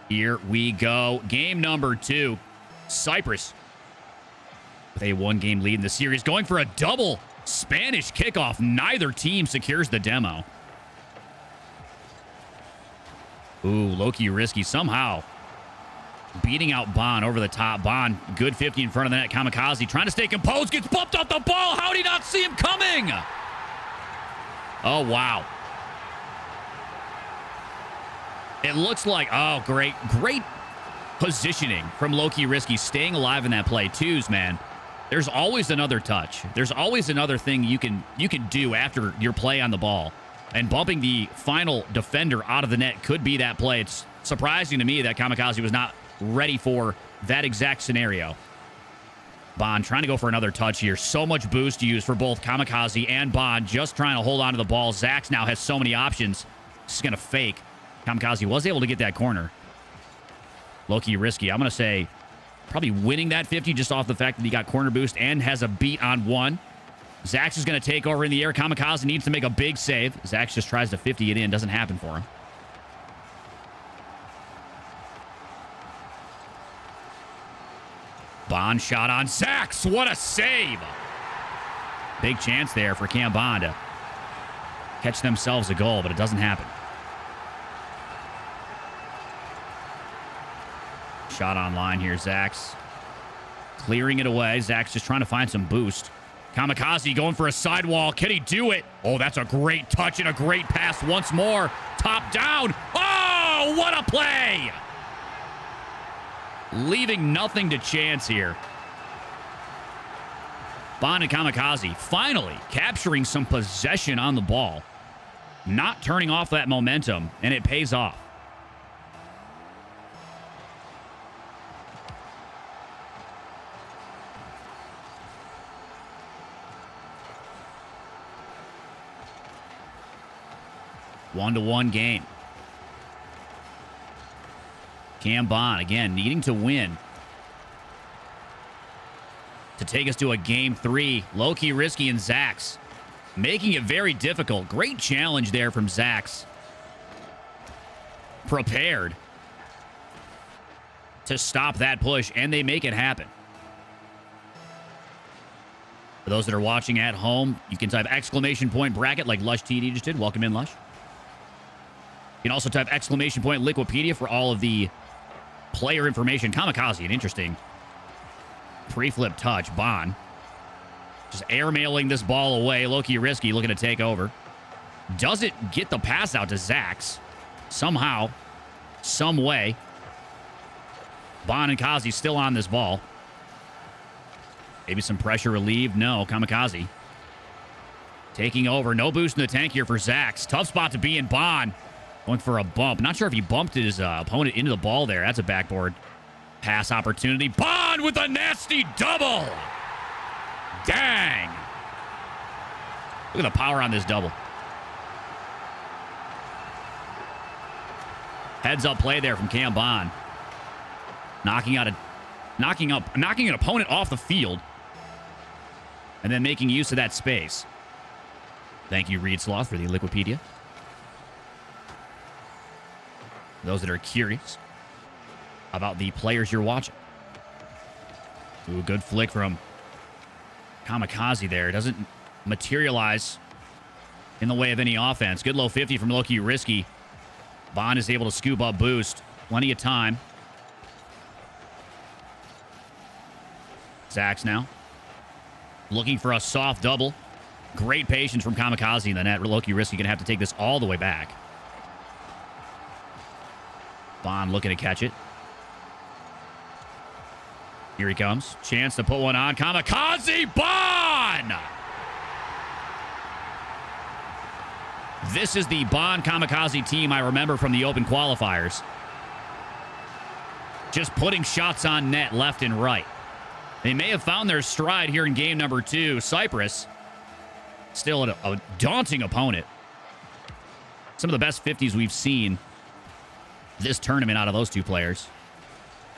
Here we go. Game number 2. Cyprus with a 1-game lead in the series, going for a double Spanish kickoff. Neither team secures the demo. Ooh, Loki Risky somehow beating out Bond over the top. Bond, good 50 in front of the net. Kamikaze trying to stay composed, gets bumped off the ball. How did he not see him coming? Oh, wow. It looks like, oh, great positioning from Loki Risky, staying alive in that play. Twos, man. There's always another touch. There's always another thing you can do after your play on the ball. And bumping the final defender out of the net could be that play. It's surprising to me that Kamikaze was not ready for that exact scenario. Bond trying to go for another touch here. So much boost to use for both Kamikaze and Bond, just trying to hold on to the ball. Zax now has so many options. This is going to fake. Kamikaze was able to get that corner. Loki Risky, I'm going to say, probably winning that 50 just off the fact that he got corner boost and has a beat on 1. Zax is going to take over in the air. Kamikaze needs to make a big save. Zax just tries to 50 it in. Doesn't happen for him. Bond shot on Sachs. What a save. Big chance there for Cam Bond to catch themselves a goal, but it doesn't happen. Shot on line here, Zach's clearing it away. Zach's just trying to find some boost. Kamikaze going for a sidewall. Can he do it? Oh, that's a great touch and a great pass once more. Top down. Oh, what a play! Leaving nothing to chance here. Bond and Kamikaze finally capturing some possession on the ball. Not turning off that momentum, and it pays off. One-to-one game. Cam Bond, again, needing to win to take us to a game 3. Low-key risky and Zach's making it very difficult. Great challenge there from Zach's. Prepared to stop that push, and they make it happen. For those that are watching at home, you can type exclamation point bracket like Lush TD just did. Welcome in, Lush. You can also type exclamation point Liquipedia for all of the player information. Kamikaze, an interesting pre-flip touch. Bond just airmailing this ball away. Low-key risky, looking to take over. Doesn't get the pass out to Zach's. Somehow, some way. Bond and Kazi still on this ball. Maybe some pressure relieved. No, Kamikaze taking over. No boost in the tank here for Zach's. Tough spot to be in. Bond going for a bump. Not sure if he bumped his opponent into the ball there. That's a backboard pass opportunity. Bond with a nasty double. Dang. Look at the power on this double. Heads up play there from Cam Bond. Knocking an opponent off the field. And then making use of that space. Thank you, Reed Sloth, for the Liquipedia. Those that are curious about the players you're watching. Ooh, good flick from Kamikaze there. Doesn't materialize in the way of any offense. Good low 50 from Low-key risky. Bond is able to scoop up boost. Plenty of time. Zach's now looking for a soft double. Great patience from Kamikaze in the net. Low-key risky going to have to take this all the way back. Bond looking to catch it. Here he comes. Chance to put one on. Kamikaze! Bond! This is the Bond Kamikaze team I remember from the Open qualifiers. Just putting shots on net left and right. They may have found their stride here in game number 2. Cyprus, still a daunting opponent. Some of the best 50s we've seen this tournament out of those two players.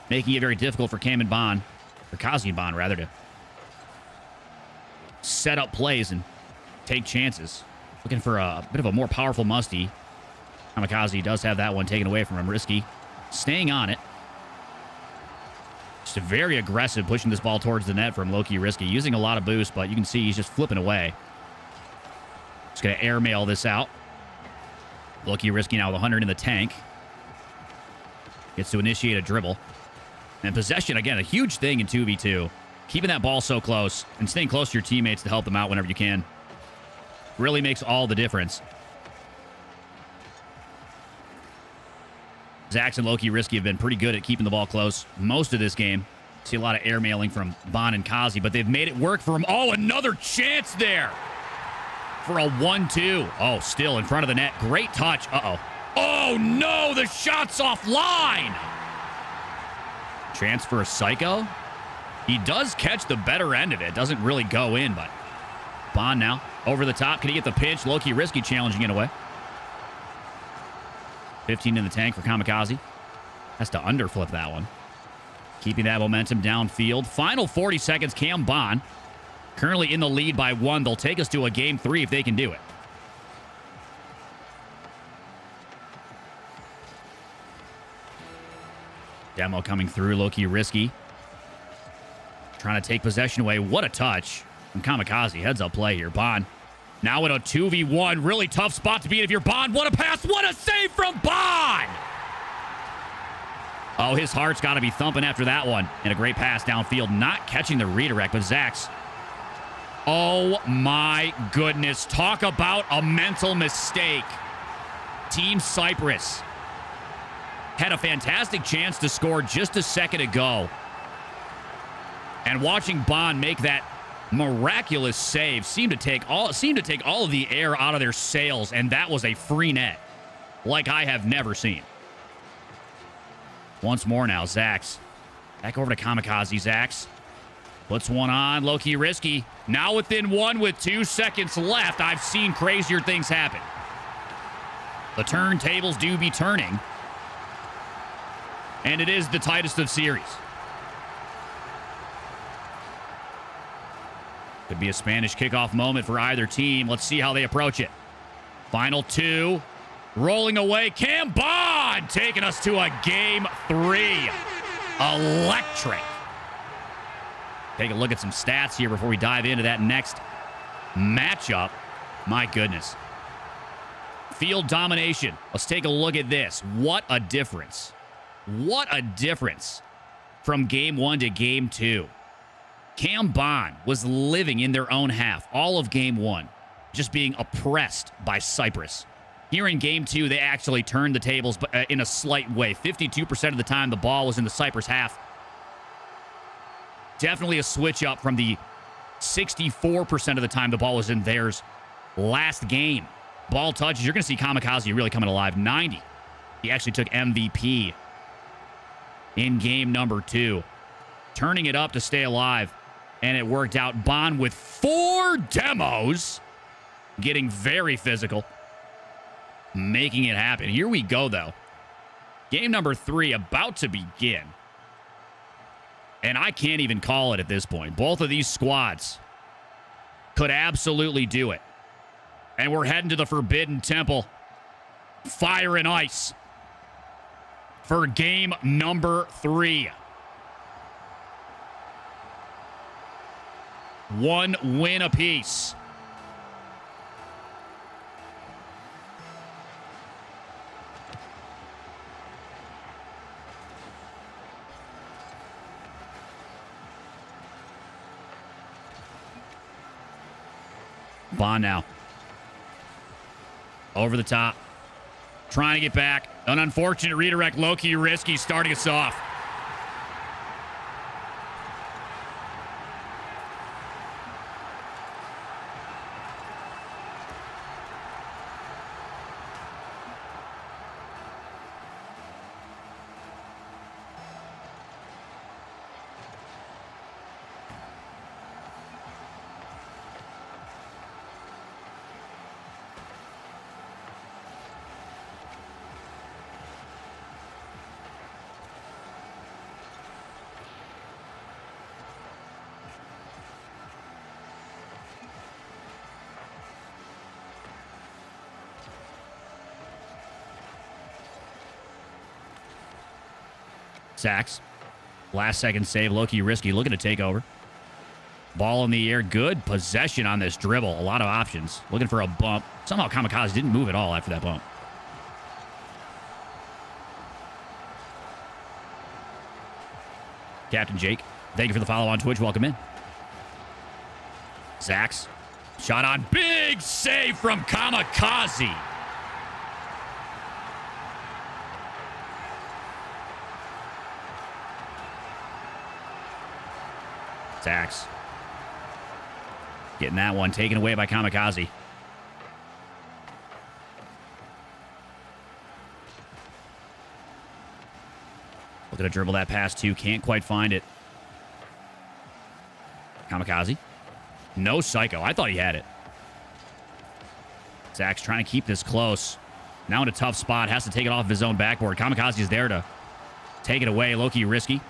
Making it very difficult for Cam and Bond, or Kazi and Bond, rather, to set up plays and take chances. Looking for a bit of a more powerful musty. Kamikaze does have that one taken away from him. Risky. Staying on it. Just a very aggressive, pushing this ball towards the net from Low-key risky. Using a lot of boost, but you can see he's just flipping away. Just going to airmail this out. Low-key risky now with 100 in the tank. Gets to initiate a dribble. And possession, again, a huge thing in 2v2. Keeping that ball so close and staying close to your teammates to help them out whenever you can. Really makes all the difference. Zax and Low-key risky have been pretty good at keeping the ball close most of this game. See a lot of airmailing from Bond and Kazi, but they've made it work for him. Oh, another chance there for a 1-2. Oh, still in front of the net. Great touch. Uh-oh. Oh, no, the shot's offline. Chance for a Psycho. He does catch the better end of it. Doesn't really go in, but Bond now over the top. Can he get the pinch? Low-key risky challenging it away. 15 in the tank for Kamikaze. Has to underflip that one. Keeping that momentum downfield. Final 40 seconds. Cam Bond currently in the lead by 1. They'll take us to a game 3 if they can do it. Demo coming through. Low-key risky. Trying to take possession away. What a touch from Kamikaze. Heads up play here. Bond now in a 2v1. Really tough spot to beat if you're Bond. What a pass. What a save from Bond. Oh, his heart's got to be thumping after that one. And a great pass downfield. Not catching the redirect, but Zax. Oh, my goodness. Talk about a mental mistake. Team Cyprus had a fantastic chance to score just a second ago. And watching Bond make that miraculous save seemed to take all of the air out of their sails, and that was a free net like I have never seen. Once more now, Zax. Back over to Kamikaze. Zax puts one on. Low-key risky. Now within one with 2 seconds left. I've seen crazier things happen. The turntables do be turning. And it is the tightest of series. Could be a Spanish kickoff moment for either team. Let's see how they approach it. Final 2. Rolling away. Cam Bond taking us to a game 3. Electric. Take a look at some stats here before we dive into that next matchup. My goodness. Field domination. Let's take a look at this. What a difference. What a difference from game 1 to game 2. Cam Bond was living in their own half all of game 1, just being oppressed by Cyprus. Here in game 2, they actually turned the tables, but in a slight way. 52% of the time, the ball was in the Cyprus half. Definitely a switch up from the 64% of the time the ball was in theirs last game. Ball touches. You're going to see Kamikaze really coming alive. 90. He actually took MVP in game number 2. Turning it up to stay alive. And it worked out. Bond with 4 demos. Getting very physical. Making it happen. Here we go, though. Game number 3 about to begin. And I can't even call it at this point. Both of these squads could absolutely do it. And we're heading to the Forbidden Temple. Fire and Ice. For game number 3. 1 win apiece. Bond now. Over the top. Trying to get back. An unfortunate redirect. Low-key risky starting us off. Sacks. Last second save. Low-key risky. Looking to take over. Ball in the air. Good possession on this dribble. A lot of options. Looking for a bump. Somehow Kamikaze didn't move at all after that bump. Captain Jake, thank you for the follow on Twitch. Welcome in. Zax. Shot on. Big save from Kamikaze. Zax. Getting that one taken away by Kamikaze. Looking to dribble that pass too. Can't quite find it. Kamikaze. No psycho. I thought he had it. Zax trying to keep this close. Now in a tough spot. Has to take it off of his own backboard. Kamikaze is there to take it away. Low-key risky.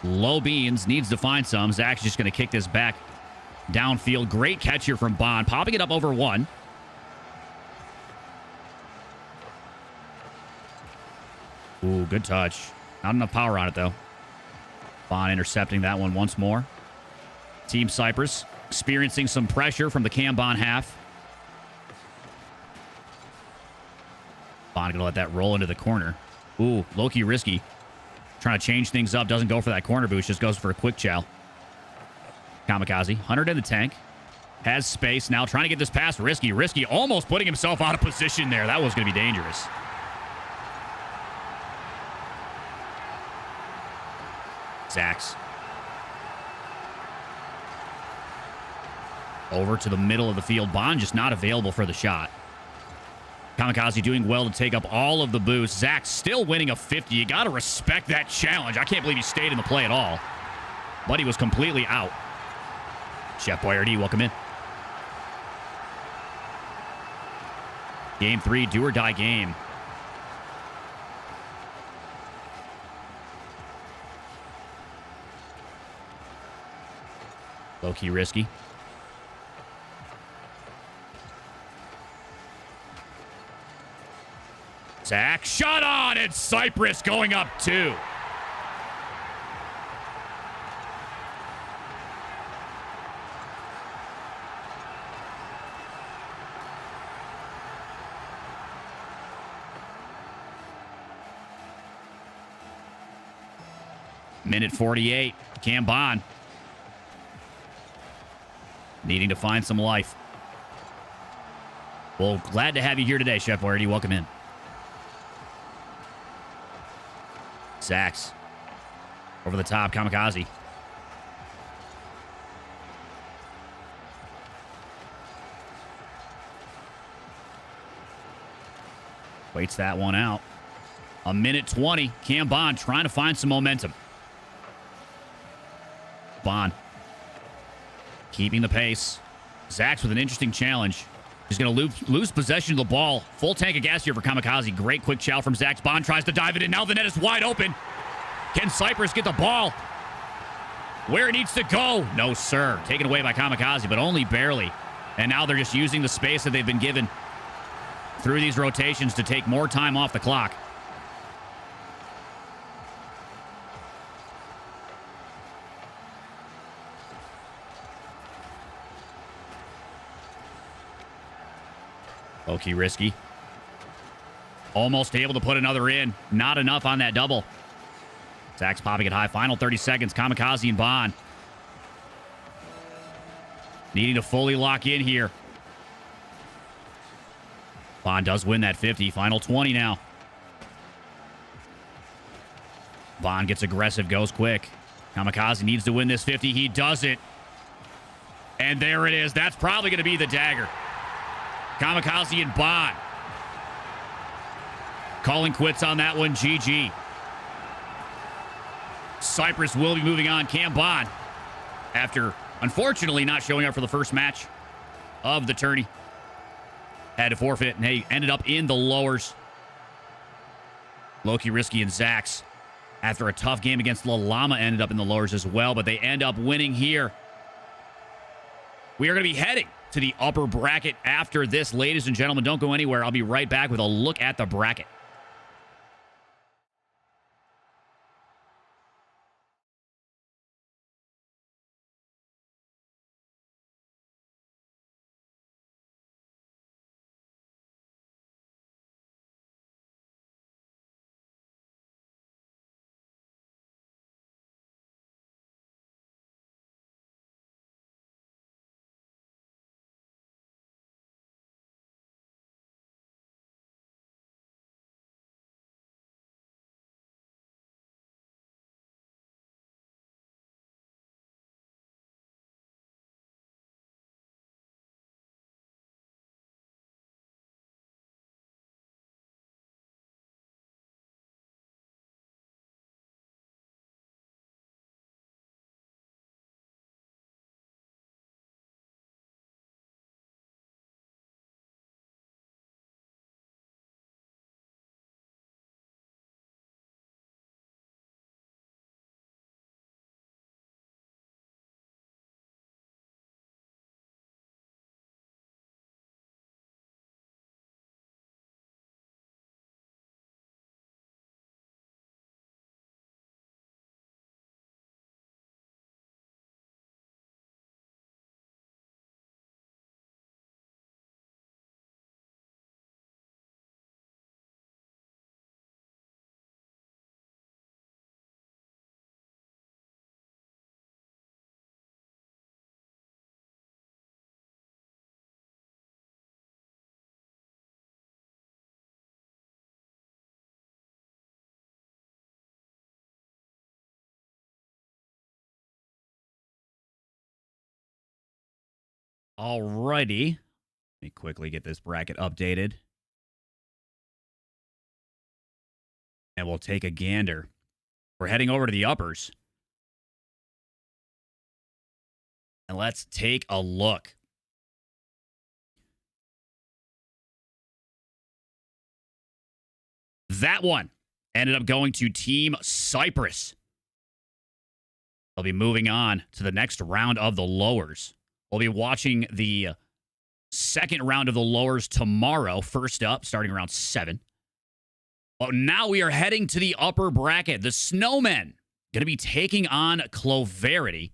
Low beans. Needs to find some. Zach's just going to kick this back downfield. Great catch here from Bond. Popping it up over 1. Ooh, good touch. Not enough power on it, though. Bond intercepting that one once more. Team Cyprus experiencing some pressure from the Cam Bond half. Bond gonna let that roll into the corner. Ooh, low-key risky. Trying to change things up. Doesn't go for that corner boost. Just goes for a quick chow. Kamikaze. 100 in the tank. Has space. Now trying to get this pass. Risky. Risky. Almost putting himself out of position there. That was going to be dangerous. Zax. Over to the middle of the field. Bond just not available for the shot. Kamikaze doing well to take up all of the boost. Zach still winning a 50. You got to respect that challenge. I can't believe he stayed in the play at all. But he was completely out. Chef Boyardee, welcome in. Game 3, do or die game. Low-key risky. Zach, shot on, and Cyprus going up 2. Minute 48, Cam Bond needing to find some life. Well, glad to have you here today, Chef Boyardee. Welcome in. Zax. Over the top, Kamikaze. Waits that one out. A minute 20. Cam Bond trying to find some momentum. Bond. Keeping the pace. Zax with an interesting challenge. He's going to lose possession of the ball. Full tank of gas here for Kamikaze. Great quick chow from Zax. Bond tries to dive it in. Now the net is wide open. Can Cyprus get the ball where it needs to go? No, sir. Taken away by Kamikaze, but only barely. And now they're just using the space that they've been given through these rotations to take more time off the clock. Low-key risky. Almost able to put another in. Not enough on that double. Zax popping it high. Final 30 seconds. Kamikaze and Bond needing to fully lock in here. Bond does win that 50. Final 20 now. Bond gets aggressive, goes quick. Kamikaze needs to win this 50. He does it. And there it is. That's probably going to be the dagger. Kamikaze and Bond calling quits on that one. GG. Cyprus will be moving on. Cam Bond, after unfortunately not showing up for the first match of the tourney, had to forfeit, and he ended up in the lowers. Low-key risky and Zax, after a tough game against La Llama, ended up in the lowers as well, but they end up winning here. We are going to be heading to the upper bracket after this, ladies and gentlemen. Don't go anywhere. I'll be right back with a look at the bracket. Alrighty. Let me quickly get this bracket updated. And we'll take a gander. We're heading over to the uppers. And let's take a look. That one ended up going to Team Cyprus. They'll be moving on to the next round of the lowers. We'll be watching the second round of the lowers tomorrow, first up, starting around 7. But now we are heading to the upper bracket. The Snowmen going to be taking on Cloverity.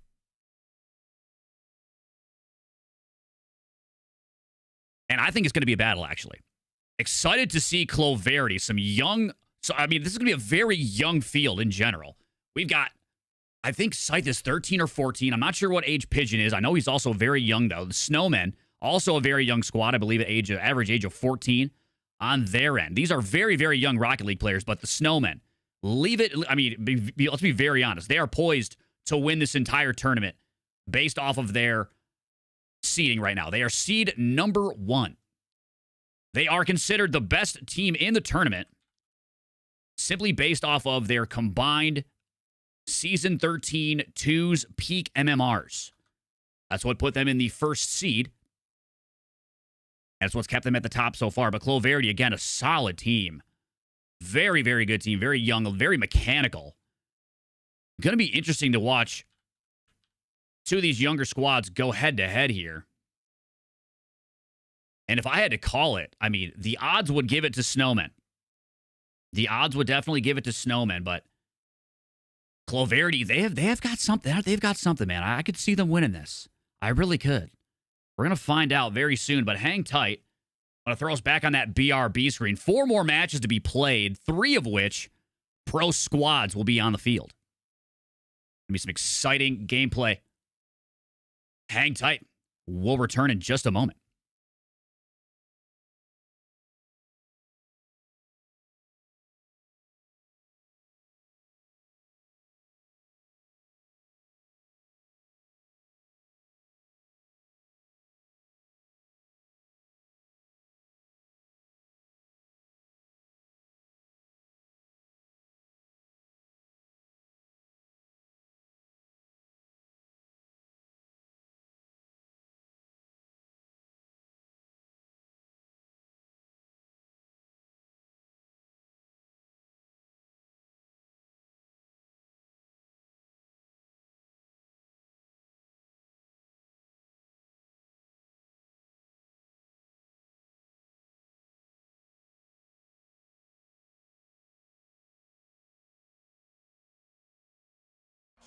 And I think it's going to be a battle, actually. Excited to see Cloverity, some young... So, I mean, this is going to be a very young field in general. We've got, I think Scythe is 13 or 14. I'm not sure what age Pigeon is. I know he's also very young, though. The Snowmen, also a very young squad. I believe average age of 14 on their end. These are very, very young Rocket League players, but the Snowmen, let's be very honest. They are poised to win this entire tournament based off of their seeding right now. They are seed number 1. They are considered the best team in the tournament simply based off of their combined Season 13 2s peak MMRs. That's what put them in the first seed. That's what's kept them at the top so far. But Cloverity, again, a solid team. Very, very good team. Very young, very mechanical. Going to be interesting to watch two of these younger squads go head-to-head here. And if I had to call it, I mean, the odds would give it to Snowmen. The odds would definitely give it to Snowmen, but Cloverity, they have got something. They've got something, man. I could see them winning this. I really could. We're going to find out very soon, but hang tight. I'm going to throw us back on that BRB screen. 4 more matches to be played, 3 of which pro squads will be on the field. Going to be some exciting gameplay. Hang tight. We'll return in just a moment.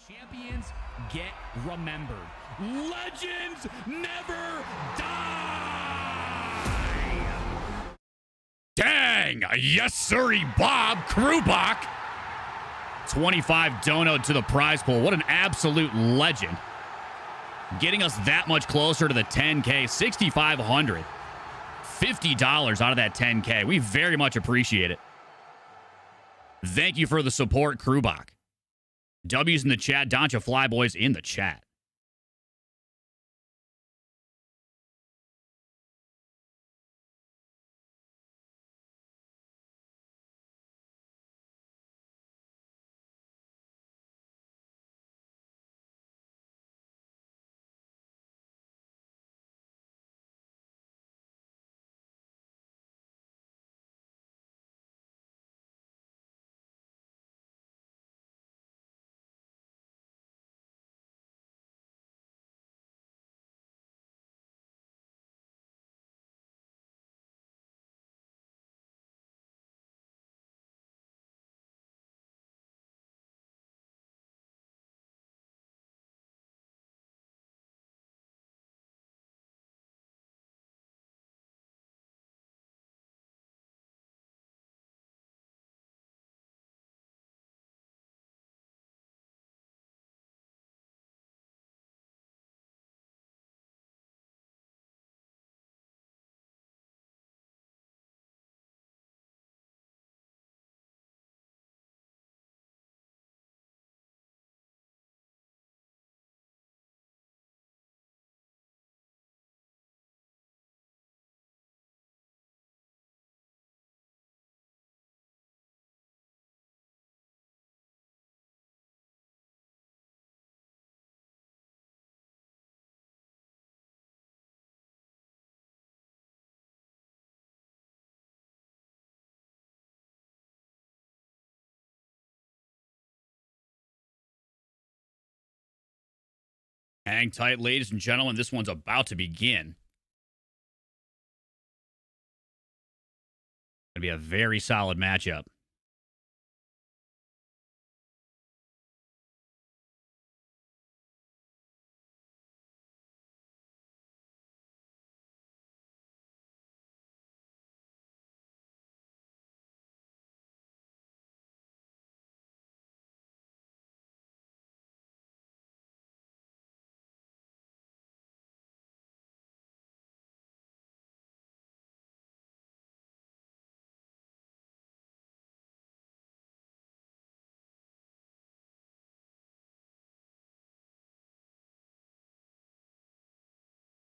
Champions get remembered. Legends never die! Dang! Yes, sirree, Bob Krubach. 25 dono to the prize pool. What an absolute legend. Getting us that much closer to the 10K. 6,500. $50 out of that 10K. We very much appreciate it. Thank you for the support, Krubach. W's in the chat. Doncha Flyboys in the chat. Hang tight, ladies and gentlemen. This one's about to begin. Going to be a very solid matchup.